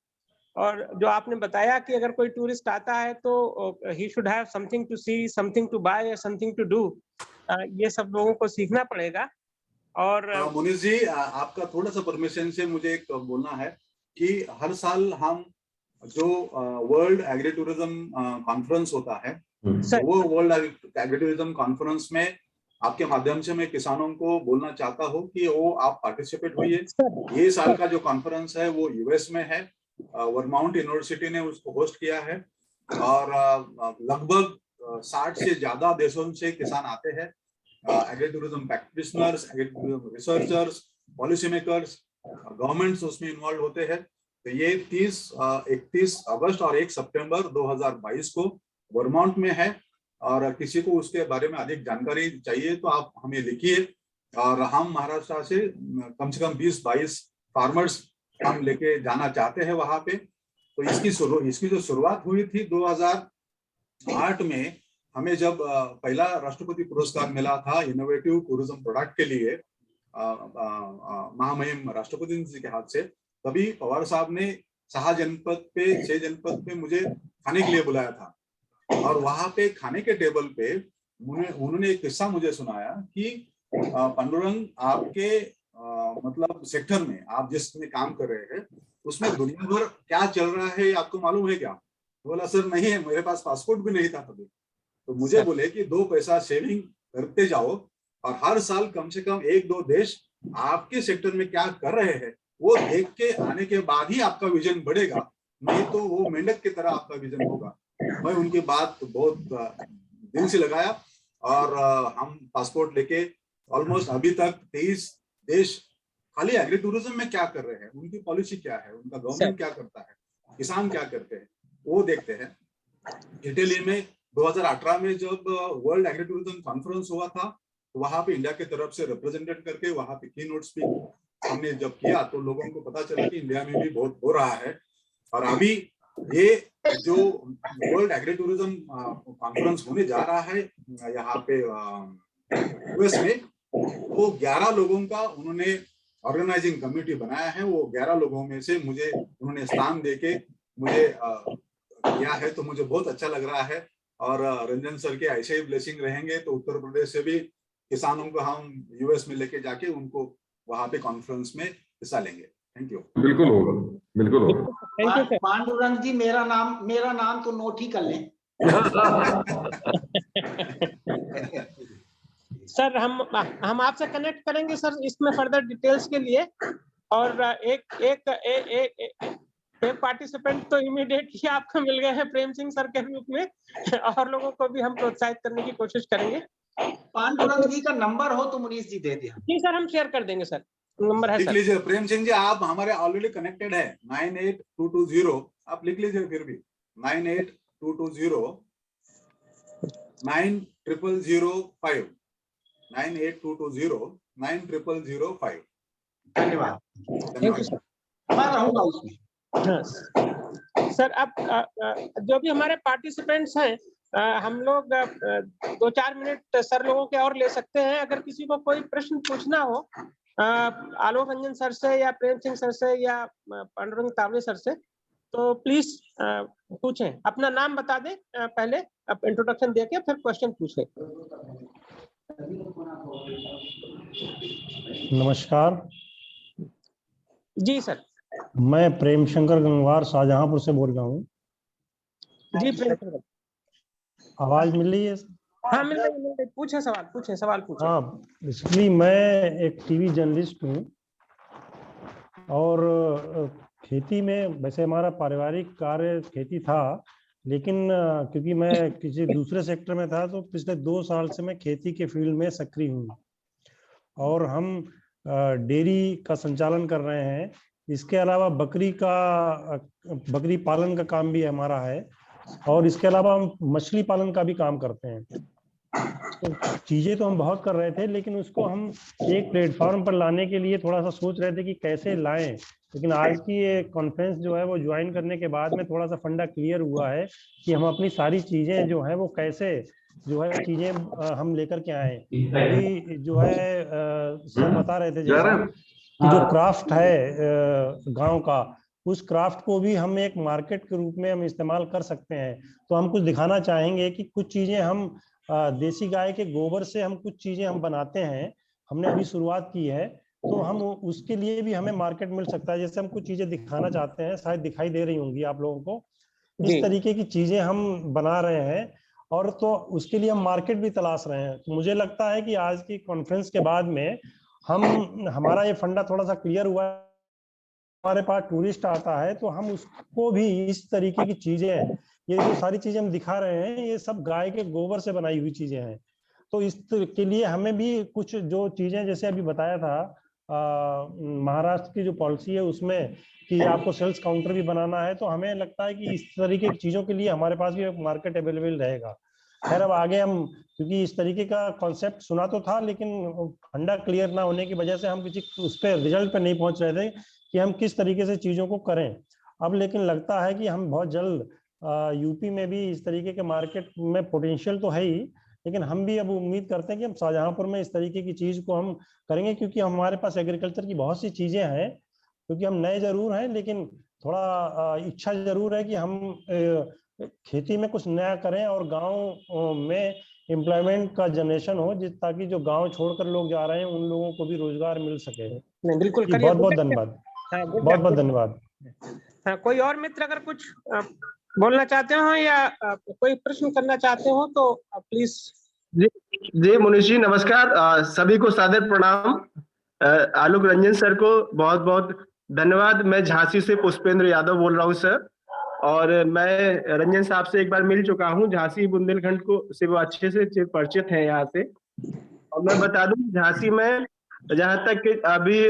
Speaker 3: और जो आपने बताया कि अगर कोई टूरिस्ट आता है तो he should have something to see, something to buy या समथिंग टू डू, ये सब लोगों को सीखना पड़ेगा। और
Speaker 5: मुनीष जी, आपका थोड़ा सा परमिशन से मुझे एक बोलना है कि हर साल हम जो वर्ल्ड एग्री टूरिज्म कॉन्फ्रेंस होता है, वो वर्ल्ड एग्री टूरिज्म कॉन्फ्रेंस में आपके माध्यम से मैं किसानों को बोलना चाहता हूँ कि वो आप पार्टिसिपेट हुई। ये साल का जो कॉन्फ्रेंस है वो यूएस में है, वर्माउंट यूनिवर्सिटी ने उसको होस्ट किया है, और लगभग 60 से ज्यादा देशों से किसान आते हैं। Agri tourism practitioners, agri tourism researchers, policy makers, governments उसमें इन्वॉल्व होते हैं। तो ये 31 अगस्त और 1 सितंबर 2022 को वर्मोंट में है। और किसी को उसके बारे में अधिक जानकारी चाहिए तो आप हमें लिखिए, और हम महाराष्ट्र से कम 20-22 फार्मर्स हम लेके जाना चाहते हैं वहां पे। तो इसकी जो शुरुआत हुई थी 2008 में, हमें जब पहला राष्ट्रपति पुरस्कार मिला था इनोवेटिव टूरिज्म प्रोडक्ट के लिए महामहिम राष्ट्रपति जी के हाथ से, तभी पवार साहब ने 6 जनपद पे मुझे खाने के लिए बुलाया था। और वहां पे खाने के टेबल पे उन्होंने एक किस्सा मुझे सुनाया कि पांडुरंग, आपके मतलब सेक्टर में आप जिसमें काम कर रहे हैं उसमें दुनिया भर क्या चल रहा है आपको मालूम है क्या? बोला सर नहीं है, मेरे पास पासपोर्ट भी नहीं था तभी। तो मुझे बोले कि 2 पैसा सेविंग करते जाओ और हर साल कम से कम 1-2 देश आपके सेक्टर में क्या कर रहे हैं वो देख के आने के बाद ही आपका विजन बढ़ेगा, नहीं तो वो मेंढक की तरह आपका विजन होगा। मैं उनकी बात बहुत दिल से लगाया और हम पासपोर्ट लेके ऑलमोस्ट अभी तक 23 देश खाली एग्री टूरिज्म में क्या कर रहे हैं, उनकी पॉलिसी क्या है, उनका गवर्नमेंट क्या करता है, किसान क्या करते हैं, वो देखते हैं। इटली में 2018 में जब वर्ल्ड एग्री टूरिज्म कॉन्फ्रेंस हुआ था तो वहां पे इंडिया की तरफ से रिप्रेजेंटेट करके वहां पे की नोट स्पीक हमने जब किया तो लोगों को पता चला कि इंडिया में भी बहुत हो रहा है। और अभी ये जो वर्ल्ड एग्री टूरिज्म कॉन्फ्रेंस होने जा रहा है यहाँ पे यूएस में, वो 11 लोगों का उन्होंने ऑर्गेनाइजिंग कमेटी बनाया है। वो 11 लोगों में से मुझे उन्होंने स्थान देके मुझे किया है, तो मुझे बहुत अच्छा लग रहा है। और रंजन सर के ऐसे ही ब्लेसिंग रहेंगे तो उत्तर प्रदेश से भी किसानों को हम यूएस में लेके जाके उनको वहां पे कॉन्फ्रेंस में हिस्सा लेंगे। Thank you.
Speaker 2: बिल्कुल होगा, बिल्कुल होगा।
Speaker 4: पांडुरंग जी, मेरा नाम तो नोट ही कर लें।
Speaker 3: सर हम आपसे कनेक्ट करेंगे सर इसमें फर्दर डिटेल्स के लिए। और एक पार्टिसिपेंट तो इमीडिएट ही आपको मिल गए हैं प्रेम सिंह सर के रूप में, और लोगों को भी हम प्रोत्साहित करने की कोशिश करेंगे।
Speaker 4: पांडुरंग जी का नंबर हो तो मुनीष जी दे दिया।
Speaker 3: जी सर, हम शेयर कर देंगे सर, नंबर है
Speaker 5: लिख
Speaker 3: सर।
Speaker 5: लीजिए प्रेम सिंह जी, आप हमारे ऑलरेडी कनेक्टेड है 98220, आप लिख लीजिए फिर भी 98220 9005 98220 9005।
Speaker 4: धन्यवाद।
Speaker 3: थैंक यू सर,
Speaker 4: मैं रहूंगा उसमें।
Speaker 3: सर अब जो भी हमारे पार्टिसिपेंट्स हैं, हम लोग 2-4 मिनट सर लोगों के और ले सकते हैं। अगर किसी को कोई प्रश्न पूछना हो आलोक रंजन सर से या प्रेम सिंह सर से या पांडुरंग तावड़े सर से, तो प्लीज पूछें। अपना नाम बता दें पहले, इंट्रोडक्शन देके फिर क्वेश्चन पूछें।
Speaker 6: नमस्कार
Speaker 3: जी सर,
Speaker 6: मैं प्रेम शंकर गंगवार शाहजहांपुर से बोल रहा हूँ।
Speaker 3: जी प्रेम शंकर,
Speaker 6: आवाज मिल रही है?
Speaker 3: हाँ मिल रही। पूछे सवाल पूछे।
Speaker 6: हाँ, बेसिकली मैं एक टीवी जर्नलिस्ट हूँ और खेती में, वैसे हमारा पारिवारिक कार्य खेती था, लेकिन क्योंकि मैं किसी दूसरे सेक्टर में था तो पिछले 2 साल से मैं खेती के फील्ड में सक्रिय हूँ और हम डेयरी का संचालन कर रहे हैं। इसके अलावा बकरी पालन का काम भी हमारा है और इसके अलावा हम मछली पालन का भी काम करते हैं। तो चीजें तो हम बहुत कर रहे थे, लेकिन उसको हम एक प्लेटफॉर्म पर लाने के लिए थोड़ा सा सोच रहे थे कि कैसे लाएं। लेकिन आज की ये कॉन्फ्रेंस जो है वो ज्वाइन करने के बाद में थोड़ा सा फंडा क्लियर हुआ है कि हम अपनी सारी चीजें जो है वो कैसे जो है चीजें हम लेकर के आए। अभी जो है सर बता रहे थे जैसा कि जो क्राफ्ट है गांव का, उस क्राफ्ट को भी हम एक मार्केट के रूप में हम इस्तेमाल कर सकते हैं। तो हम कुछ दिखाना चाहेंगे कि कुछ चीजें हम देसी गाय के गोबर से हम कुछ चीजें हम बनाते हैं, हमने अभी शुरुआत की है, तो हम उसके लिए भी हमें मार्केट मिल सकता है। जैसे हम कुछ चीजें दिखाना चाहते हैं, शायद दिखाई दे रही होंगी आप लोगों को, इस तरीके की चीजें हम बना रहे हैं और तो उसके लिए हम मार्केट भी तलाश रहे हैं। तो मुझे लगता है कि आज की कॉन्फ्रेंस के बाद में हमारा ये फंडा थोड़ा सा क्लियर हुआ, हमारे पास टूरिस्ट आता है तो हम उसको भी इस तरीके की चीजें, ये जो सारी चीजें हम दिखा रहे हैं ये सब गाय के गोबर से बनाई हुई चीजें हैं। तो इस के लिए हमें भी कुछ जो चीजें जैसे अभी बताया था महाराष्ट्र की जो पॉलिसी है उसमें कि आपको सेल्स काउंटर भी बनाना है, तो हमें लगता है कि इस तरीके की चीजों के लिए हमारे पास भी मार्केट अवेलेबल रहेगा। खैर अब आगे हम, क्योंकि इस तरीके का कॉन्सेप्ट सुना तो था लेकिन फंडा क्लियर ना होने की वजह से हम किसी उस पर रिजल्ट पे नहीं पहुंच रहे थे कि हम किस तरीके से चीजों को करें। अब लेकिन लगता है कि हम बहुत जल्द यूपी में भी इस तरीके के मार्केट में पोटेंशियल तो है ही, लेकिन हम भी अब उम्मीद करते हैं कि हम शाहजहांपुर में इस तरीके की चीज को हम करेंगे, क्योंकि हमारे पास एग्रीकल्चर की बहुत सी चीजें हैं। क्योंकि हम नए जरूर हैं लेकिन थोड़ा इच्छा जरूर है कि हम खेती में कुछ नया करें और गांव में एम्प्लॉयमेंट का जनरेशन हो, जिस ताकि जो गांव छोड़कर लोग जा रहे हैं उन लोगों को भी रोजगार मिल सके।
Speaker 3: नहीं, बिल्कुल करिए।
Speaker 6: बहुत बहुत धन्यवाद। बहुत बहुत धन्यवाद।
Speaker 3: कोई और मित्र अगर कुछ बोलना चाहते हो या कोई प्रश्न करना चाहते हो तो प्लीज।
Speaker 7: जी मुनीष जी नमस्कार। सभी को सादर प्रणाम। आलोक रंजन सर को बहुत बहुत धन्यवाद। मैं झांसी से पुष्पेंद्र यादव बोल रहा हूँ सर, और मैं रंजन साहब से एक बार मिल चुका हूँ। झांसी बुंदेलखंड को से वो अच्छे से परिचित हैं यहाँ से। और मैं बता दूं झांसी में जहाँ तक अभी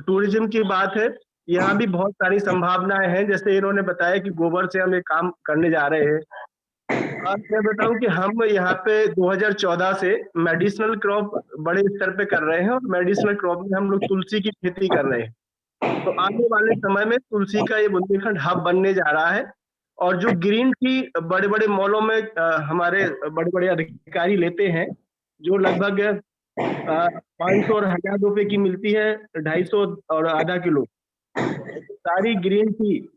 Speaker 7: टूरिज्म की बात है, यहाँ भी बहुत सारी संभावनाएं हैं। जैसे इन्होंने बताया कि गोबर से हम एक काम करने जा रहे हैं। और मैं बताऊं कि हम यहाँ पे 2014 से मेडिसिनल क्रॉप बड़े स्तर पे कर रहे हैं, और मेडिसिनल क्रॉप में हम लोग तुलसी की खेती कर रहे हैं। तो आने वाले समय में तुलसी का ये बुंदेलखंड हब बनने जा रहा है। और जो ग्रीन टी बड़े बड़े मॉलों में हमारे बड़े बड़े अधिकारी लेते हैं, जो लगभग 500 और 1000 रुपए की मिलती है, 250 और आधा किलो, सारी ग्रीन टी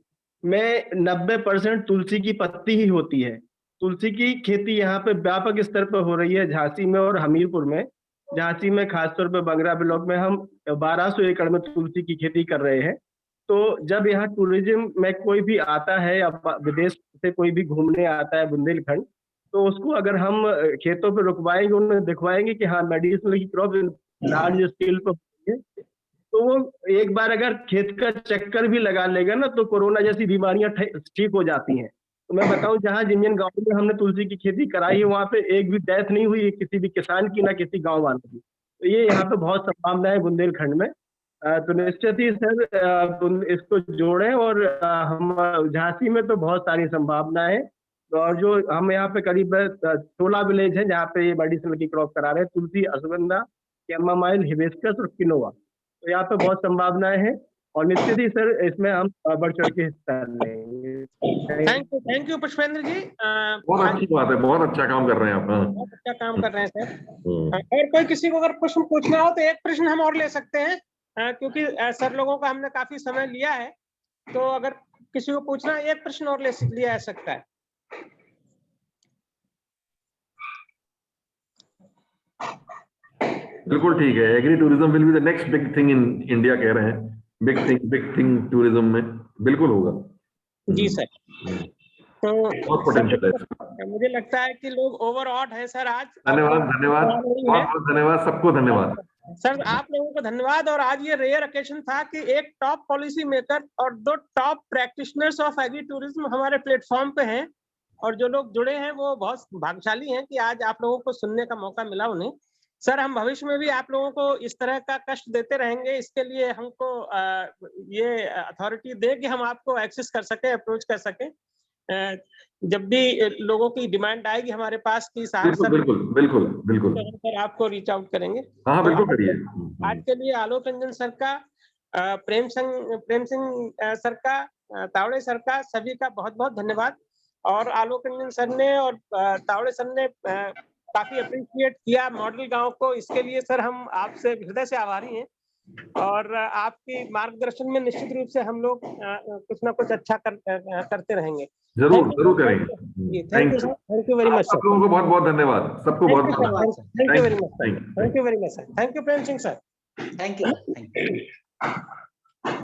Speaker 7: में 90% तुलसी की पत्ती ही होती है। तुलसी की खेती यहाँ पे व्यापक स्तर पर हो रही है झांसी में और हमीरपुर में। झांसी में खासतौर पर बंगरा ब्लॉक में हम 1200 एकड़ में तुलसी की खेती कर रहे हैं। तो जब यहाँ टूरिज्म में कोई भी आता है या विदेश से कोई भी घूमने आता है बुंदेलखंड, तो उसको अगर हम खेतों पे रुकवाएंगे, उन्हें दिखवाएंगे कि हाँ मेडिसिनल की क्रॉप लार्ज स्केल पर, तो वो एक बार अगर खेत का चक्कर भी लगा लेगा ना, तो कोरोना जैसी बीमारियां ठीक हो जाती हैं। तो मैं बताऊं जहां जिन गांव में हमने तुलसी की खेती कराई है, वहां पे एक भी डेथ नहीं हुई किसी भी किसान की, ना किसी गांव वाले की। तो ये यहाँ पे बहुत संभावना है बुंदेलखंड में। तो निश्चित ही सर इसको जोड़ें। और हम झांसी में तो बहुत सारी संभावना है। और जो हम यहाँ पे करीब 16 विलेज है जहाँ पे ये मेडिसिनल की क्रॉप करा रहे हैं, तुलसी, अश्वगंधा, कैमोमाइल, हिबिस्कस और किनोवा। तो यहाँ पे बहुत संभावनाएं हैं, और निश्चित ही सर इसमें हम बढ़ चढ़ के हिस्सा लेंगे।
Speaker 3: थैंक यू पुष्पेंद्र जी।
Speaker 2: बहुत अच्छी बात है, बहुत अच्छा काम कर रहे हैं आप।
Speaker 3: बहुत अच्छा काम कर रहे हैं सर। और कोई किसी को अगर प्रश्न पूछना हो तो एक प्रश्न हम और ले सकते हैं, क्योंकि सर लोगों का हमने काफी समय लिया है। तो अगर किसी को पूछना, एक प्रश्न और लिया जा सकता है।
Speaker 2: बिल्कुल ठीक है। Agri tourism will be the next big thing in India, कह रहे हैं। बिग थिंग टूरिज्म में बिल्कुल होगा।
Speaker 3: जी सर। तो
Speaker 2: बहुत पोटेंशियल है।
Speaker 3: मुझे लगता है कि लोग ओवरऑट है सर आज।
Speaker 2: धन्यवाद, धन्यवाद, बहुत बहुत धन्यवाद सबको। धन्यवाद
Speaker 3: सर, आप लोगों को धन्यवाद। और आज ये रेयर ओकेजन था कि एक टॉप पॉलिसी मेकर और 2 top practitioners of agri tourism हमारे प्लेटफॉर्म पे हैं। और जो लोग जुड़े हैं वो बहुत भाग्यशाली हैं कि आज आप लोगों को सुनने का मौका मिला उन्हें। सर, हम भविष्य में भी आप लोगों को इस तरह का कष्ट देते रहेंगे। इसके लिए हमको ये अथॉरिटी दे कि हम आपको एक्सेस कर सके, अप्रोच कर सके। जब भी लोगों की डिमांड आएगी हमारे पास कि साहब सर,
Speaker 2: बिल्कुल
Speaker 3: तो आपको रीच आउट करेंगे।
Speaker 2: हाँ बिल्कुल करिए।
Speaker 3: आज के लिए आलोक रंजन सर का, प्रेम सिंह सर का, तावड़े सर का, सभी का बहुत बहुत धन्यवाद। और आलोक रंजन सर ने और तावड़े सर ने काफी अप्रिशिएट किया मॉडल गांव को। इसके लिए सर हम आपसे हृदय से आभारी हैं। और आपकी मार्गदर्शन में निश्चित रूप से हम लोग कुछ ना कुछ अच्छा करते रहेंगे।
Speaker 2: जरूर करेंगे।
Speaker 3: Thank you very much sir.
Speaker 2: आप लोगों को बहुत बहुत धन्यवाद। सबको बहुत
Speaker 3: धन्यवाद। Thank you very much sir. Thank you very much sir. Thank you Prem Singh sir.
Speaker 4: Thank you.